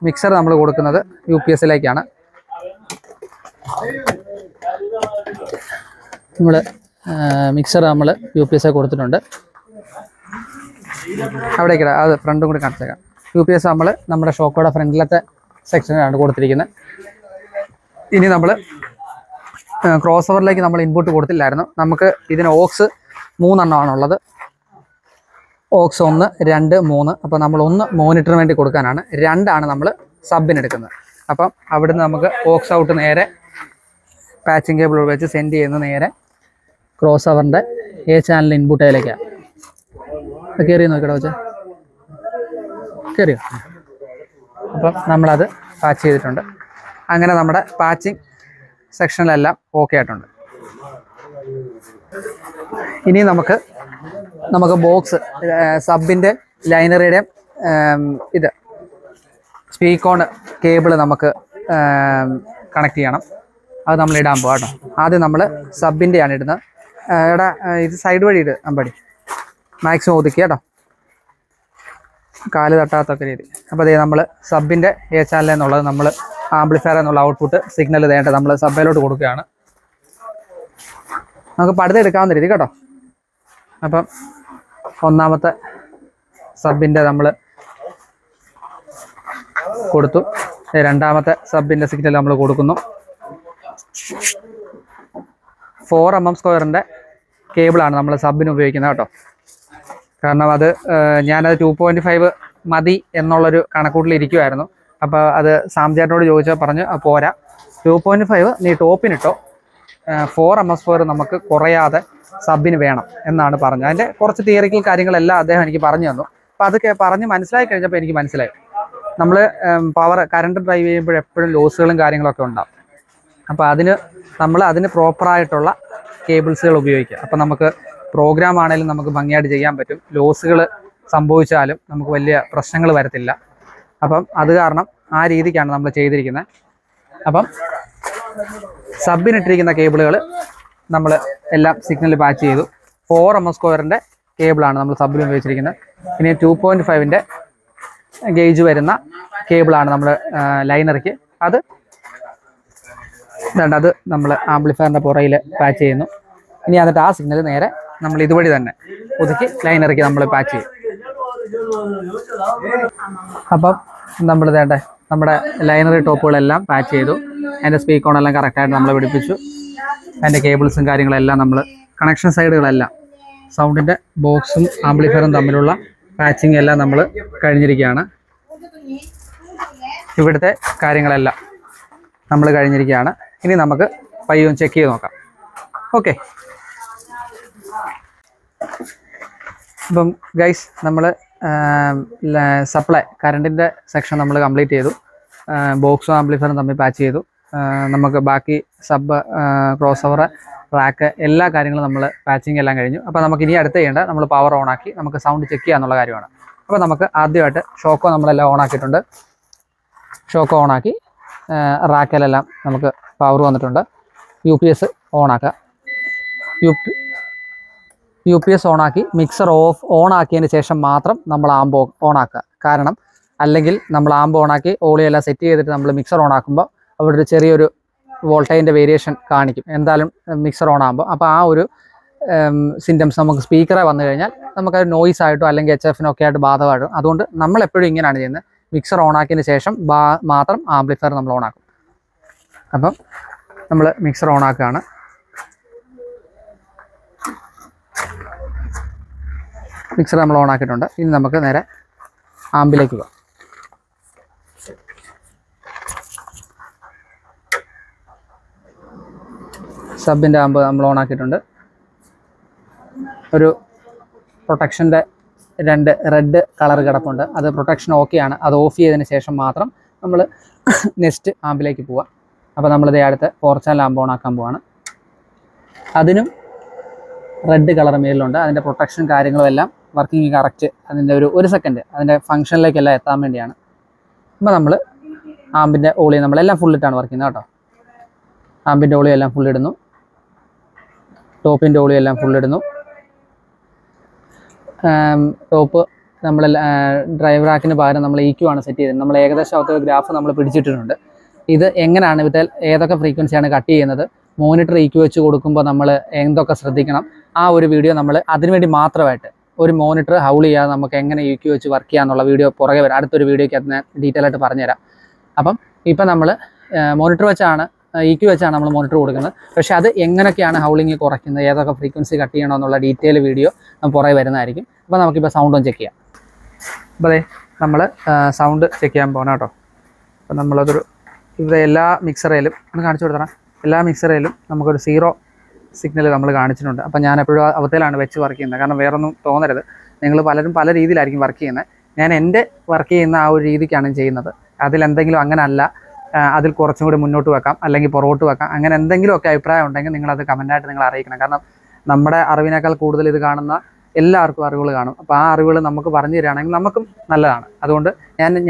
മിക്സർ നമ്മൾ കൊടുക്കുന്നത് UPSലേക്കാണ്. നമ്മൾ മിക്സർ നമ്മൾ UPS കൊടുത്തിട്ടുണ്ട്. അവിടേക്ക് അത് ഫ്രണ്ടും കൂടി കാണിച്ചേക്കാം. UPS നമ്മൾ നമ്മുടെ ഷോക്കോടെ ഫ്രണ്ടിലത്തെ സെക്ഷനിലാണ് കൊടുത്തിരിക്കുന്നത്. ഇനി നമ്മൾ ക്രോസ് ഓവറിലേക്ക് നമ്മൾ ഇൻപുട്ട് കൊടുത്തില്ലായിരുന്നു. നമുക്ക് ഇതിന് ഓക്സ് 3 എണ്ണമാണുള്ളത്. ഓക്സ് 1, 2, 3. അപ്പോൾ നമ്മൾ 1 മോണിറ്ററിന് വേണ്ടി കൊടുക്കാനാണ്, 2 നമ്മൾ സബിന് എടുക്കുന്നത്. അപ്പം അവിടുന്ന് നമുക്ക് ഓക്സ് ഔട്ട് നേരെ പാച്ചിങ് കേബിൾ വെച്ച് സെൻഡ് ചെയ്യുന്നത് നേരെ ക്രോസ് ഓവറിൻ്റെ A ചാനൽ ഇൻപുട്ടിലേക്കാണ്. കയറി നോക്കിയോ വെച്ചാൽ കയറിയോ? അപ്പം നമ്മളത് പാച്ച് ചെയ്തിട്ടുണ്ട്. അങ്ങനെ നമ്മുടെ പാച്ചിങ് സെക്ഷനിലെല്ലാം ഓക്കെ ആയിട്ടുണ്ട്. ഇനി നമുക്ക് ബോക്സ് സബിൻ്റെ ലൈനറിയുടെയും ഇത് സ്പീക്കോൺ കേബിൾ നമുക്ക് കണക്ട് ചെയ്യണം. അത് നമ്മൾ ഇടാൻ പോകാം കേട്ടോ. ആദ്യം നമ്മൾ സബിൻ്റെയാണ് ഇടുന്നത്. ഇവിടെ ഇത് സൈഡ് വഴി ഇട് അമ്പടി മാക്സിമം ഒതുക്കി കേട്ടോ, കാല് തട്ടാത്തൊക്കെ രീതി. അപ്പോൾ അതേ നമ്മൾ സബിൻ്റെ A ചാനൽ എന്നുള്ളത് നമ്മൾ ആംപ്ലിഫയർ എന്നുള്ള ഔട്ട്പുട്ട് സിഗ്നൽ നേരിട്ട് നമ്മൾ സബയിലോട്ട് കൊടുക്കുകയാണ്. നമുക്ക് പടുത എടുക്കാവുന്ന രീതി കേട്ടോ. അപ്പം ഒന്നാമത്തെ സബിൻ്റെ നമ്മൾ കൊടുത്തു, രണ്ടാമത്തെ സബിൻ്റെ സിഗ്നൽ നമ്മൾ കൊടുക്കുന്നു. 4 mm² കേബിളാണ് നമ്മൾ സബിന് ഉപയോഗിക്കുന്നത് കേട്ടോ. കാരണം അത് ഞാനത് 2.5 മതി എന്നുള്ളൊരു കണക്കൂട്ടിലിരിക്കുമായിരുന്നു. അപ്പോൾ അത് സാംചേട്ടനോട് ചോദിച്ചാൽ പറഞ്ഞ് പോരാ, 2.5 നീ ടോപ്പിനിട്ടോ, 4 mm² നമുക്ക് കുറയാതെ സബിന് വേണം എന്നാണ് പറഞ്ഞത്. അതിൻ്റെ കുറച്ച് തിയറിക്കൽ കാര്യങ്ങളെല്ലാം അദ്ദേഹം എനിക്ക് പറഞ്ഞു തന്നു. അപ്പോൾ അതൊക്കെ പറഞ്ഞ് മനസ്സിലാക്കി കഴിഞ്ഞപ്പോൾ എനിക്ക് മനസ്സിലായി, നമ്മൾ കറണ്ട് ഡ്രൈവ് ചെയ്യുമ്പോൾ എപ്പോഴും ലോസുകളും കാര്യങ്ങളൊക്കെ ഉണ്ടാവും. അപ്പോൾ അതിന് പ്രോപ്പറായിട്ടുള്ള കേബിൾസുകൾ ഉപയോഗിക്കുക. അപ്പോൾ നമുക്ക് പ്രോഗ്രാം ആണെങ്കിലും നമുക്ക് ഭംഗിയായിട്ട് ചെയ്യാൻ പറ്റും. ലോസുകൾ സംഭവിച്ചാലും നമുക്ക് വലിയ പ്രശ്നങ്ങൾ വരത്തില്ല. അപ്പം അത് കാരണം ആ രീതിക്കാണ് നമ്മൾ ചെയ്തിരിക്കുന്നത്. അപ്പം സബിനിട്ടിരിക്കുന്ന കേബിളുകൾ നമ്മൾ എല്ലാം സിഗ്നൽ പാച്ച് ചെയ്തു. 4 mm² കേബിളാണ് നമ്മൾ സബിന് ഉപയോഗിച്ചിരിക്കുന്നത്. ഇനി 2.5 ഗേജ് വരുന്ന കേബിളാണ് നമ്മൾ ലൈനറിക്ക്. അത് നമ്മൾ ആംപ്ലിഫയറിൻ്റെ പുറയിൽ പാച്ച് ചെയ്യുന്നു. ഇനി എന്നിട്ട് ആ സിഗ്നൽ നേരെ നമ്മൾ ഇതുവഴി തന്നെ ഒതുക്കി ലൈനറിക്ക് നമ്മൾ പാച്ച് ചെയ്യും. അപ്പം നമ്മൾ നമ്മുടെ ലൈനറി ടോപ്പുകളെല്ലാം പാച്ച് ചെയ്തു. അതിൻ്റെ സ്പീക്കോണെല്ലാം കറക്റ്റായിട്ട് നമ്മൾ പിടിപ്പിച്ചു. അതിൻ്റെ കേബിൾസും കാര്യങ്ങളെല്ലാം നമ്മൾ കണക്ഷൻ സൈഡുകളെല്ലാം സൗണ്ടിൻ്റെ ബോക്സും ആംപ്ലിഫയറും തമ്മിലുള്ള പാച്ചിങ് എല്ലാം നമ്മൾ കഴിഞ്ഞിരിക്കുകയാണ്. ഇവിടുത്തെ കാര്യങ്ങളെല്ലാം നമ്മൾ കഴിഞ്ഞിരിക്കുകയാണ്. ഇനി നമുക്ക് പയ്യൊന്ന് ചെക്ക് ചെയ്ത് നോക്കാം. ഓക്കെ, അപ്പം ഗൈസ് നമ്മൾ സപ്ലൈ കറണ്ടിൻ്റെ സെക്ഷൻ നമ്മൾ കംപ്ലീറ്റ് ചെയ്തു. ബോക്സും ആംപ്ലിഫയറും തമ്മിൽ പാച്ച് ചെയ്തു. നമുക്ക് ബാക്കി സബ്, ക്രോസ് ഓവർ, റാക്ക് എല്ലാ കാര്യങ്ങളും നമ്മൾ പാച്ചിങ് എല്ലാം കഴിഞ്ഞു. അപ്പോൾ നമുക്ക് ഇനി അടുത്ത് ചെയ്യേണ്ടത് നമ്മൾ പവർ ഓണാക്കി നമുക്ക് സൗണ്ട് ചെക്ക് ചെയ്യുക എന്നുള്ള കാര്യമാണ്. അപ്പോൾ നമുക്ക് ആദ്യമായിട്ട് ഷോക്കോ നമ്മളെല്ലാം ഓണാക്കിയിട്ടുണ്ട്. ഷോക്കോ ഓണാക്കി റാക്കിലെല്ലാം നമുക്ക് പവർ വന്നിട്ടുണ്ട്. UPS ഓണാക്കുക. UPS ഓണാക്കി മിക്സർ ഓണാക്കിയതിന് ശേഷം മാത്രം നമ്മൾ ആംബ് ഓണാക്കുക. കാരണം അല്ലെങ്കിൽ നമ്മൾ ആംബ് ഓണാക്കി ഓളിയെല്ലാം സെറ്റ് ചെയ്തിട്ട് നമ്മൾ മിക്സർ ഓണാക്കുമ്പോൾ അവിടെ ഒരു ചെറിയൊരു വോൾട്ടേജിൻ്റെ വേരിയേഷൻ കാണിക്കും എന്തായാലും മിക്സർ ഓണാകുമ്പോൾ. അപ്പോൾ ആ ഒരു സിംറ്റംസ് നമുക്ക് സ്പീക്കറെ വന്നു കഴിഞ്ഞാൽ നമുക്കത് നോയ്സ് ആയിട്ടോ അല്ലെങ്കിൽ HF ഒക്കെ ആയിട്ട് ബാധകമായിട്ടും. അതുകൊണ്ട് നമ്മളെപ്പോഴും ഇങ്ങനെയാണ് ചെയ്യുന്നത്, മിക്സർ ഓണാക്കിയതിന് ശേഷം മാത്രം ആംപ്ലിഫയർ നമ്മൾ ഓണാക്കും. അപ്പം നമ്മൾ മിക്സർ ഓണാക്കുകയാണ്. മിക്സർ നമ്മൾ ഓണാക്കിയിട്ടുണ്ട്. ഇനി നമുക്ക് നേരെ ആംബിലേക്ക് പോകാം. സബിൻ്റെ ആംബ് നമ്മൾ ഓണാക്കിയിട്ടുണ്ട്. ഒരു പ്രൊട്ടക്ഷൻ്റെ 2 റെഡ് കളർ കിടപ്പുണ്ട്. അത് പ്രൊട്ടക്ഷൻ ഓക്കെയാണ്. അത് ഓഫ് ചെയ്തതിന് ശേഷം മാത്രം നമ്മൾ നെക്സ്റ്റ് ആമ്പിലേക്ക് പോവുക. അപ്പോൾ നമ്മളിത് അടുത്ത് 4 ചാനൽ ആമ്പ് ഓൺ ആക്കാൻ പോവാണ്. അതിനും റെഡ് കളർ മേലിലുണ്ട്. അതിൻ്റെ പ്രൊട്ടക്ഷൻ കാര്യങ്ങളും എല്ലാം വർക്കിംഗ് കറക്റ്റ്. അതിൻ്റെ ഒരു സെക്കൻഡ് അതിൻ്റെ ഫംഗ്ഷനിലേക്കെല്ലാം എത്താൻ വേണ്ടിയാണ്. അപ്പോൾ നമ്മൾ ആമ്പിൻ്റെ ഓളി നമ്മളെല്ലാം ഫുള്ളിട്ടാണ് വർക്ക് ചെയ്യുന്നത് കേട്ടോ. ആമ്പിൻ്റെ ഓളി എല്ലാം ഫുള്ളിടുന്നു, ടോപ്പിൻ്റെ ഓളി എല്ലാം ഫുള്ളിടുന്നു. ടോപ്പ് നമ്മൾ ഡ്രൈവ് റാക്കിന് പകരം നമ്മൾ EQ ആണ് സെറ്റ് ചെയ്തത്. നമ്മൾ ഏകദേശം അകത്ത് ഗ്രാഫ് നമ്മൾ പിടിച്ചിട്ടിട്ടുണ്ട്. ഇത് എങ്ങനെയാണ് വിട്ടാൽ ഏതൊക്കെ ഫ്രീക്വൻസിയാണ് കട്ട് ചെയ്യുന്നത്, മോണിറ്റർ EQ വെച്ച് കൊടുക്കുമ്പോൾ നമ്മൾ എന്തൊക്കെ ശ്രദ്ധിക്കണം, ആ ഒരു വീഡിയോ നമ്മൾ അതിനുവേണ്ടി മാത്രമായിട്ട് ഒരു മോണിറ്റർ ഹൗൾ ചെയ്യാതെ നമുക്ക് എങ്ങനെ EQ വെച്ച് വർക്ക് ചെയ്യാന്നുള്ള വീഡിയോ പുറകെ വരാം. അടുത്തൊരു വീഡിയോയ്ക്ക് അത് ഞാൻ ഡീറ്റെയിൽ ആയിട്ട് പറഞ്ഞുതരാം. അപ്പം ഇപ്പം നമ്മൾ മോണിറ്റർ വെച്ചാണ് EQ വെച്ചാണ് നമ്മൾ മോണിറ്റർ കൊടുക്കുന്നത്. പക്ഷേ അത് എങ്ങനെയൊക്കെയാണ് ഹൗളിങ് കുറയ്ക്കുന്നത്, ഏതൊക്കെ ഫ്രീക്വൻസി കട്ട് ചെയ്യണമെന്നുള്ള ഡീറ്റെയിൽ വീഡിയോ പുറകെ വരുന്നതായിരിക്കും. അപ്പോൾ നമുക്കിപ്പോൾ സൗണ്ട് ഒന്ന് ചെക്ക് ചെയ്യാം. അപ്പോൾ അതെ നമ്മൾ സൗണ്ട് ചെക്ക് ചെയ്യാൻ പോകണം കേട്ടോ. അപ്പോൾ നമ്മളതൊരു ഇവിടെ എല്ലാ മിക്സറയിലും ഒന്ന് കാണിച്ചു കൊടുത്തണം. എല്ലാ മിക്സറയിലും നമുക്കൊരു 0 സിഗ്നൽ നമ്മൾ കാണിച്ചിട്ടുണ്ട്. അപ്പോൾ ഞാൻ എപ്പോഴും അവത്തിലാണ് വെച്ച് വർക്ക് ചെയ്യുന്നത്. കാരണം വേറൊന്നും തോന്നരുത്, നിങ്ങൾ പലരും പല രീതിയിലായിരിക്കും വർക്ക് ചെയ്യുന്നത്. ഞാൻ എൻ്റെ വർക്ക് ചെയ്യുന്ന ആ ഒരു രീതിക്കാണ് ചെയ്യുന്നത്. അതിലെന്തെങ്കിലും അങ്ങനെ അല്ല, അതിൽ കുറച്ചും കൂടി മുന്നോട്ട് വെക്കാം അല്ലെങ്കിൽ പുറകോട്ട് വെക്കാം, അങ്ങനെ എന്തെങ്കിലുമൊക്കെ അഭിപ്രായം ഉണ്ടെങ്കിൽ നിങ്ങളത് കമൻറ്റായിട്ട് നിങ്ങൾ അറിയിക്കണം. കാരണം നമ്മുടെ അറിവിനേക്കാൾ കൂടുതൽ ഇത് കാണുന്ന എല്ലാവർക്കും അറിവുകൾ കാണും. അപ്പോൾ ആ അറിവുകൾ നമുക്ക് പറഞ്ഞു തരികയാണെങ്കിൽ നമുക്കും നല്ലതാണ്. അതുകൊണ്ട്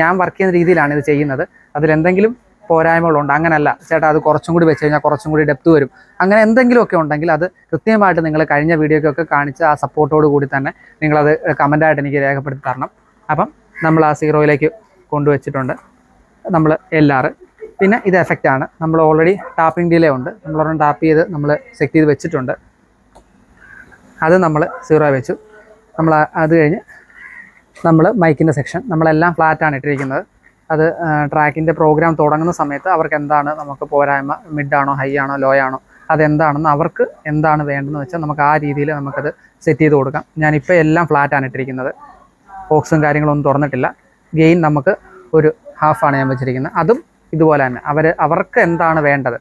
ഞാൻ വർക്ക് ചെയ്യുന്ന രീതിയിലാണ് ഇത് ചെയ്യുന്നത്. അതിലെന്തെങ്കിലും പോരായ്മകളുണ്ട്, അങ്ങനെയല്ല ചേട്ടാ അത് കുറച്ചും കൂടി വെച്ച് കഴിഞ്ഞാൽ കുറച്ചും കൂടി ഡെപ്ത് വരും, അങ്ങനെ എന്തെങ്കിലുമൊക്കെ ഉണ്ടെങ്കിൽ അത് കൃത്യമായിട്ട് നിങ്ങൾ കഴിഞ്ഞ വീഡിയോയ്ക്കൊക്കെ കാണിച്ച ആ സപ്പോർട്ടോട് കൂടി തന്നെ നിങ്ങളത് കമൻറ്റായിട്ട് എനിക്ക് രേഖപ്പെടുത്തി തരണം. അപ്പം നമ്മൾ ആ 0യിലേക്ക് കൊണ്ടുവച്ചിട്ടുണ്ട് നമ്മൾ LR. പിന്നെ ഇത് എഫക്റ്റാണ്. നമ്മൾ ഓൾറെഡി ടാപ്പിംഗ് ഡിലേ ഉണ്ട്, നമ്മളൊരെണ്ണം ടാപ്പ് ചെയ്ത് നമ്മൾ സെറ്റ് ചെയ്ത് വെച്ചിട്ടുണ്ട്. അത് നമ്മൾ 0 വെച്ചു. നമ്മൾ അത് കഴിഞ്ഞ് നമ്മൾ മൈക്കിൻ്റെ സെക്ഷൻ നമ്മളെല്ലാം ഫ്ലാറ്റാണ് ഇട്ടിരിക്കുന്നത്. അത് ട്രാക്കിൻ്റെ പ്രോഗ്രാം തുടങ്ങുന്ന സമയത്ത് അവർക്ക് എന്താണ് നമുക്ക് പോരായ്മ, മിഡാണോ ഹൈ ആണോ ലോ ആണോ അതെന്താണെന്ന് അവർക്ക് എന്താണ് വേണ്ടതെന്ന് വെച്ചാൽ നമുക്ക് ആ രീതിയിൽ നമുക്കത് സെറ്റ് ചെയ്ത് കൊടുക്കാം. ഞാനിപ്പോൾ എല്ലാം ഫ്ലാറ്റാണ് ഇട്ടിരിക്കുന്നത്, ബോക്സും കാര്യങ്ങളൊന്നും തുറന്നിട്ടില്ല. ഗെയിൻ നമുക്ക് ഒരു ഹാഫാണ് ഞാൻ വെച്ചിരിക്കുന്നത്. അതും ഇതുപോലെ തന്നെ അവർക്ക് എന്താണ് വേണ്ടത്,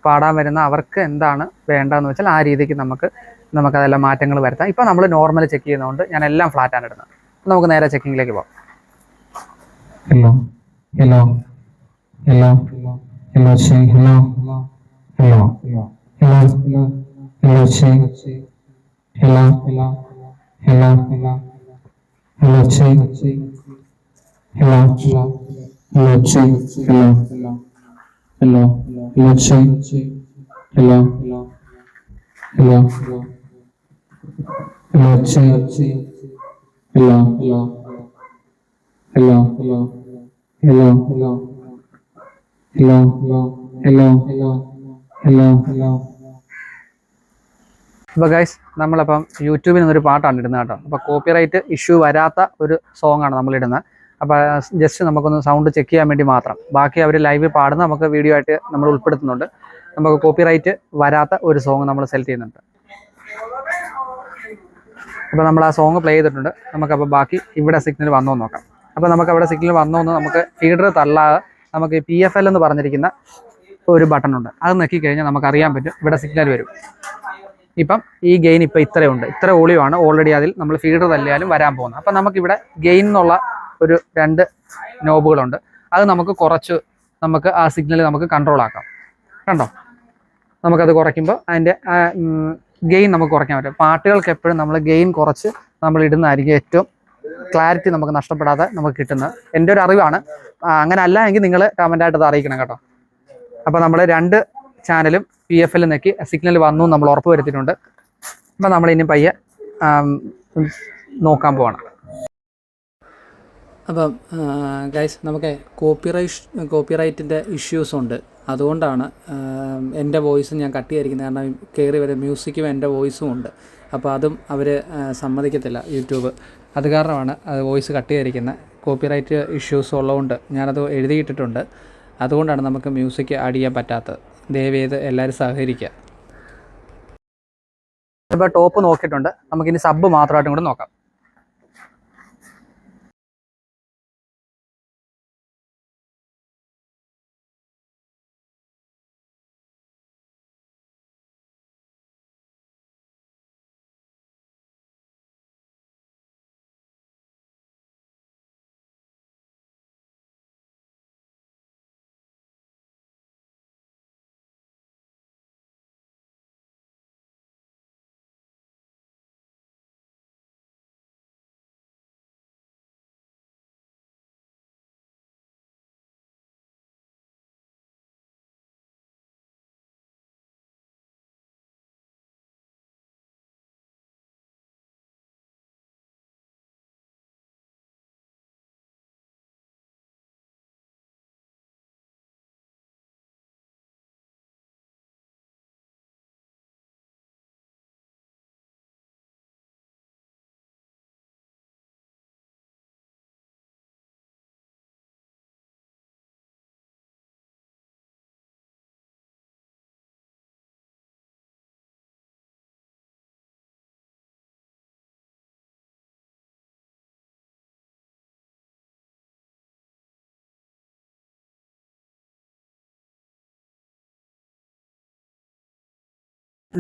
പാടാൻ വരുന്ന അവർക്ക് എന്താണ് വേണ്ടതെന്ന് വെച്ചാൽ ആ രീതിക്ക് നമുക്കതെല്ലാം മാറ്റങ്ങൾ വരുത്താം. ഇപ്പോൾ നമ്മൾ നോർമൽ ചെക്ക് ചെയ്യുന്നതുകൊണ്ട് ഞാൻ എല്ലാം ഫ്ലാറ്റാണ് ഇടുന്നത്. നമുക്ക് നേരെ ചെക്കിങ്ങിലേക്ക് പോകാം. Hello, hello, hello, hello, say hello, hello, hello, hello, say hello, hello, hello, hello, say hello, hello, say hello, hello, hello, say hello, hello, hello, say hello, hello, hello, hello, hello, hello, hello, hello, hello, hello. അപ്പോൾ ഗൈസ് നമ്മളപ്പം യൂട്യൂബിൽ നിന്നൊരു പാട്ടാണ് ഇടുന്നത് കേട്ടോ. അപ്പോൾ കോപ്പിറൈറ്റ് ഇഷ്യൂ വരാത്ത ഒരു സോങ്ങാണ് നമ്മളിടുന്നത്. അപ്പോൾ ജസ്റ്റ് നമുക്കൊന്ന് സൗണ്ട് ചെക്ക് ചെയ്യാൻ വേണ്ടി മാത്രം. ബാക്കി അവർ ലൈവിൽ പാടുന്ന നമുക്ക് വീഡിയോ ആയിട്ട് നമ്മൾ ഉൾപ്പെടുത്തുന്നുണ്ട്. നമുക്ക് കോപ്പിറൈറ്റ് വരാത്ത ഒരു സോങ് നമ്മൾ സെലക്ട് ചെയ്യുന്നുണ്ട്. അപ്പോൾ നമ്മൾ ആ സോങ് പ്ലേ ചെയ്തിട്ടുണ്ട്. നമുക്കപ്പോൾ ബാക്കി ഇവിടെ സിഗ്നൽ വന്നോ നോക്കാം. അപ്പോൾ നമുക്ക് അവിടെ സിഗ്നൽ വന്നോന്ന് നമുക്ക് ഫീഡർ തള്ളാതെ നമുക്ക് PFL എന്ന് പറഞ്ഞിരിക്കുന്ന ഒരു ബട്ടൺ ഉണ്ട്, അത് നെക്കിക്കഴിഞ്ഞാൽ നമുക്കറിയാൻ പറ്റും ഇവിടെ സിഗ്നൽ വരും. ഇപ്പം ഈ ഗെയിൻ ഇപ്പോൾ ഇത്രയുണ്ട്, ഇത്ര വോളിയമാണ് ഓൾറെഡി അതിൽ നമ്മൾ ഫീഡർ തല്ലിയാലും വരാൻ പോകുന്നത്. അപ്പം നമുക്കിവിടെ ഗെയിൻ എന്നുള്ള ഒരു 2 നോബുകളുണ്ട്, അത് നമുക്ക് കുറച്ച് നമുക്ക് ആ സിഗ്നൽ നമുക്ക് കൺട്രോൾ ആക്കാം. കണ്ടോ, നമുക്കത് കുറയ്ക്കുമ്പോൾ അതിൻ്റെ ഗെയിൻ നമുക്ക് കുറയ്ക്കാൻ പറ്റും. പാട്ടുകൾക്ക് എപ്പോഴും നമ്മൾ ഗെയിൻ കുറച്ച് നമ്മൾ ഇടുന്നതായിരിക്കും ഏറ്റവും ക്ലാരിറ്റി നമുക്ക് നഷ്ടപ്പെടാതെ നമുക്ക് കിട്ടുന്നത്. എൻ്റെ ഒരു അറിവാണ്. അങ്ങനെ അല്ല എങ്കിൽ നിങ്ങൾ കമൻറ്റായിട്ട് അത് അറിയിക്കണം കേട്ടോ. അപ്പോൾ നമ്മൾ 2 ചാനലും PFL നെക്കി സിഗ്നൽ വന്നു നമ്മൾ ഉറപ്പ് വരുത്തിയിട്ടുണ്ട്. അപ്പോൾ നമ്മൾ ഇനി പയ്യെ നോക്കാൻ പോവാണ്. അപ്പം ഗൈസ് നമുക്ക് കോപ്പിറൈറ്റിൻ്റെ ഇഷ്യൂസ് ഉണ്ട്. അതുകൊണ്ടാണ് എൻ്റെ വോയിസ് ഞാൻ കട്ട് ചെയ്തിരിക്കുന്നത്. കാരണം കയറി വരെ മ്യൂസിക്കും എൻ്റെ വോയിസും ഉണ്ട്. അപ്പോൾ അതും അവർ സമ്മതിക്കത്തില്ല യൂട്യൂബ്. അത് കാരണമാണ് അത് വോയിസ് കട്ട് ചെയ്തിരിക്കുന്നത്. കോപ്പിറൈറ്റ് ഇഷ്യൂസ് ഉള്ളതുകൊണ്ട് ഞാനത് എഴുതിയിട്ടിട്ടുണ്ട്. അതുകൊണ്ടാണ് നമുക്ക് മ്യൂസിക് ആഡ് ചെയ്യാൻ പറ്റാത്തത്. ദയവേത് എല്ലാവരും സഹകരിക്കുക. ഇപ്പോൾ ടോപ്പ് നോക്കിയിട്ടുണ്ട്, നമുക്കിനി സബ് മാത്രമായിട്ടും കൂടെ നോക്കാം.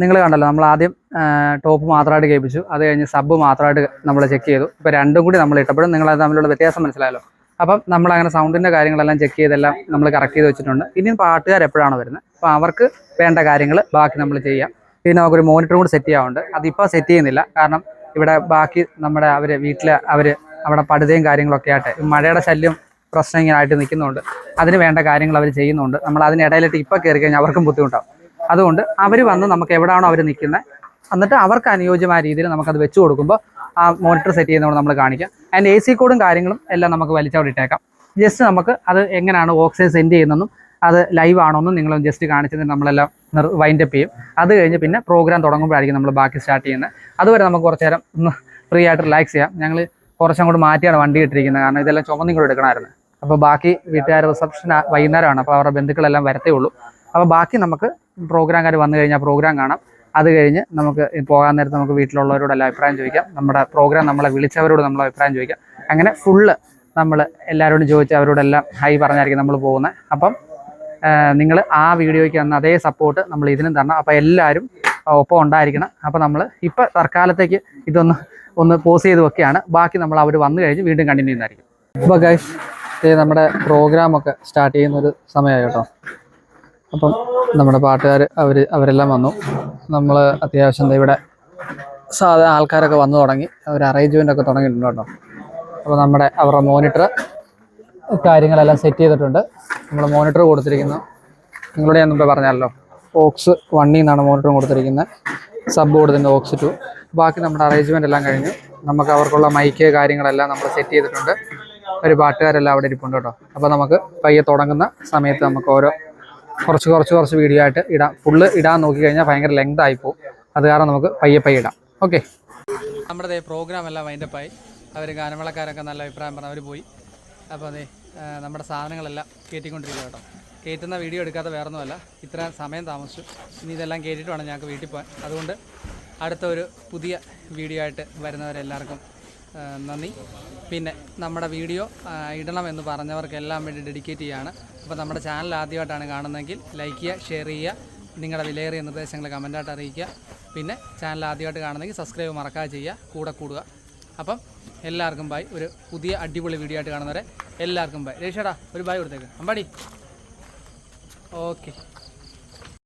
നിങ്ങൾ കണ്ടല്ലോ, നമ്മൾ ആദ്യം ടോപ്പ് മാത്രമായിട്ട് കേൾപ്പിച്ചു, അത് കഴിഞ്ഞ് സബ് മാത്രമായിട്ട് നമ്മൾ ചെക്ക് ചെയ്തു. ഇപ്പോൾ രണ്ടും കൂടി നമ്മൾ ഇട്ടപ്പോഴും നിങ്ങളത് തമ്മിലുള്ള വ്യത്യാസം മനസ്സിലായല്ലോ. അപ്പം നമ്മളങ്ങനെ സൗണ്ടിൻ്റെ കാര്യങ്ങളെല്ലാം ചെക്ക് ചെയ്തെല്ലാം നമ്മൾ കറക്റ്റ് ചെയ്ത് വെച്ചിട്ടുണ്ട്. ഇനിയും പാട്ടുകാർ എപ്പോഴാണ് വരുന്നത്, അപ്പോൾ അവർക്ക് വേണ്ട കാര്യങ്ങൾ ബാക്കി നമ്മൾ ചെയ്യാം. പിന്നെ നമുക്കൊരു മോണിറ്റർ കൂടി സെറ്റ് ചെയ്യാറുണ്ട്. അതിപ്പോൾ സെറ്റ് ചെയ്യുന്നില്ല, കാരണം ഇവിടെ ബാക്കി നമ്മുടെ അവർ അവിടെ പടുതയും കാര്യങ്ങളൊക്കെ ആയിട്ട് മഴയുടെ ശല്യം പ്രശ്നം ഇങ്ങനെ ആയിട്ട് നിൽക്കുന്നുണ്ട്. അതിന് വേണ്ട കാര്യങ്ങൾ അവർ ചെയ്യുന്നുണ്ട്. നമ്മൾ അതിനിടയിലിട്ട് ഇപ്പോൾ കയറി കഴിഞ്ഞാൽ അവർക്കും ബുദ്ധിമുട്ടാവും. അതുകൊണ്ട് അവർ വന്ന് നമുക്ക് എവിടെയാണോ അവർ നിൽക്കുന്നത്, എന്നിട്ട് അവർക്ക് അനുയോജ്യമായ രീതിയിൽ നമുക്കത് വെച്ച് കൊടുക്കുമ്പോൾ ആ മോണിറ്റർ സെറ്റ് ചെയ്യുന്നതുകൊണ്ട് നമ്മൾ കാണിക്കാം. അതിൻ്റെ AC കോഡും കാര്യങ്ങളും എല്ലാം നമുക്ക് വലിച്ചവിടെ ഇട്ടേക്കാം. ജസ്റ്റ് നമുക്ക് അത് എങ്ങനെയാണ് ഓക്സിജൻ സെൻഡ് ചെയ്യുന്നതെന്നും അത് ലൈവ് ആണോന്നും നിങ്ങൾ ജസ്റ്റ് കാണിച്ചതിന് നമ്മളെല്ലാം വൈൻഡപ്പ് ചെയ്യും. അത് കഴിഞ്ഞ് പിന്നെ പ്രോഗ്രാം തുടങ്ങുമ്പോഴായിരിക്കും നമ്മൾ ബാക്കി സ്റ്റാർട്ട് ചെയ്യുന്നത്. അതുവരെ നമുക്ക് കുറച്ച് നേരം ഒന്ന് ഫ്രീ ആയിട്ട് റിലാക്സ് ചെയ്യാം. ഞങ്ങൾ കുറച്ചും കൂടി മാറ്റിയാണ് വണ്ടി ഇട്ടിരിക്കുന്നത്, കാരണം ഇതെല്ലാം ചുമന്നും കൂടെ എടുക്കണമായിരുന്നു. അപ്പോൾ ബാക്കി വീട്ടുകാർ റിസപ്ഷൻ വൈകുന്നേരമാണ്, അപ്പോൾ അവരുടെ ബന്ധുക്കളെല്ലാം വരത്തേ ഉള്ളൂ. അപ്പോൾ ബാക്കി നമുക്ക് പ്രോഗ്രാംകാർ വന്നു കഴിഞ്ഞാൽ പ്രോഗ്രാം കാണാം. അത് കഴിഞ്ഞ് നമുക്ക് പോകാൻ നേരത്ത് നമുക്ക് വീട്ടിലുള്ളവരോടെല്ലാം അഭിപ്രായം ചോദിക്കാം. നമ്മുടെ പ്രോഗ്രാം നമ്മളെ വിളിച്ചവരോട് നമ്മൾ അഭിപ്രായം ചോദിക്കാം. അങ്ങനെ ഫുള്ള് നമ്മൾ എല്ലാവരോടും ചോദിച്ച് അവരോടെല്ലാം ഹൈ പറഞ്ഞായിരിക്കും നമ്മൾ പോകുന്നത്. അപ്പം നിങ്ങൾ ആ വീഡിയോയ്ക്ക് തന്ന അതേ സപ്പോർട്ട് നമ്മൾ ഇതിനും തരണം. അപ്പോൾ എല്ലാവരും ഒപ്പം ഉണ്ടായിരിക്കണം. അപ്പോൾ നമ്മൾ ഇപ്പോൾ തൽക്കാലത്തേക്ക് ഒന്ന് പോസ് ചെയ്ത് വെക്കുകയാണ്. ബാക്കി നമ്മൾ അവർ വന്നു കഴിഞ്ഞ് വീണ്ടും കണ്ടിന്യൂ ചെയ്യുന്നതായിരിക്കും. അപ്പോൾ ഗൈസ്, നമ്മുടെ പ്രോഗ്രാമൊക്കെ സ്റ്റാർട്ട് ചെയ്യുന്നൊരു സമയമായി കേട്ടോ. അപ്പം നമ്മുടെ പാട്ടുകാർ അവരെല്ലാം വന്നു. നമ്മൾ അത്യാവശ്യം ഇവിടെ സാധാ ആൾക്കാരൊക്കെ വന്നു തുടങ്ങി. അവർ അറേഞ്ച്മെൻ്റൊക്കെ തുടങ്ങിയിട്ടുണ്ട് കേട്ടോ. അപ്പോൾ അവരുടെ മോണിറ്റർ കാര്യങ്ങളെല്ലാം സെറ്റ് ചെയ്തിട്ടുണ്ട്. നമ്മൾ മോണിറ്റർ കൊടുത്തിരിക്കുന്നു, നിങ്ങളോട് ഞാൻ മുമ്പേ പറഞ്ഞല്ലോ, ഓക്സ് 1 നിന്നാണ് മോണിറ്റർ കൊടുത്തിരിക്കുന്നത്. സബ് കൊടുത്തിട്ടുണ്ട് ഓക്സ് 2. ബാക്കി നമ്മുടെ അറേഞ്ച്മെൻ്റ് എല്ലാം കഴിഞ്ഞു. നമുക്ക് അവർക്കുള്ള മൈക്ക് കാര്യങ്ങളെല്ലാം നമ്മൾ സെറ്റ് ചെയ്തിട്ടുണ്ട്. ഒരു പാട്ടുകാരെല്ലാം അവിടെ ഇരിപ്പുണ്ട് കേട്ടോ. അപ്പോൾ നമുക്ക് പയ്യെ തുടങ്ങുന്ന സമയത്ത് നമുക്ക് കുറച്ച് വീഡിയോ ആയിട്ട് ഇടാം. ഫുള്ള് ഇടാൻ നോക്കിക്കഴിഞ്ഞാൽ ഭയങ്കര ലെങ്ത് ആയിപ്പോവും. അത് കാരണം നമുക്ക് പയ്യെ ഇടാം. ഓക്കെ, നമ്മുടെ പ്രോഗ്രാം എല്ലാം വൈൻഡപ്പായി. അവർ ഗാനമേളക്കാരൊക്കെ നല്ല അഭിപ്രായം പറഞ്ഞ് അവർ പോയി. അപ്പോൾ നമ്മുടെ സാധനങ്ങളെല്ലാം കയറ്റിക്കൊണ്ടിരിക്കുക കേട്ടോ. കയറ്റുന്ന വീഡിയോ എടുക്കാതെ വേറൊന്നുമല്ല, ഇത്ര സമയം താമസിച്ചു. ഇനി ഇതെല്ലാം കയറ്റിയിട്ട് വേണം ഞങ്ങൾക്ക് വീട്ടിൽ പോകാൻ. അതുകൊണ്ട് അടുത്ത ഒരു പുതിയ വീഡിയോ ആയിട്ട് വരുന്നവരെല്ലാവർക്കും നന്ദി. പിന്നെ നമ്മുടെ വീഡിയോ ഇടണമെന്ന് പറഞ്ഞവർക്കെല്ലാം വേണ്ടി ഡെഡിക്കേറ്റ് ചെയ്യുകയാണ്. അപ്പോൾ നമ്മുടെ ചാനൽ ആദ്യമായിട്ടാണ് കാണുന്നതെങ്കിൽ ലൈക്ക് ചെയ്യുക, ഷെയർ ചെയ്യുക, നിങ്ങളുടെ വിലയേറിയ നിർദ്ദേശങ്ങൾ കമൻറ്റായിട്ട് അറിയിക്കുക. പിന്നെ ചാനൽ ആദ്യമായിട്ട് കാണുന്നെങ്കിൽ സബ്സ്ക്രൈബ് മറക്കാതെ ചെയ്യുക, കൂടെ കൂടുക. അപ്പം എല്ലാവർക്കും ബൈ. ഒരു പുതിയ അടിപൊളി വീഡിയോ ആയിട്ട് കാണുന്നവരെ എല്ലാവർക്കും ബൈ. രേഷേടാ ഒരു ബൈ കൊടുത്തേക്ക്. അമ്പാടി. ഓക്കെ.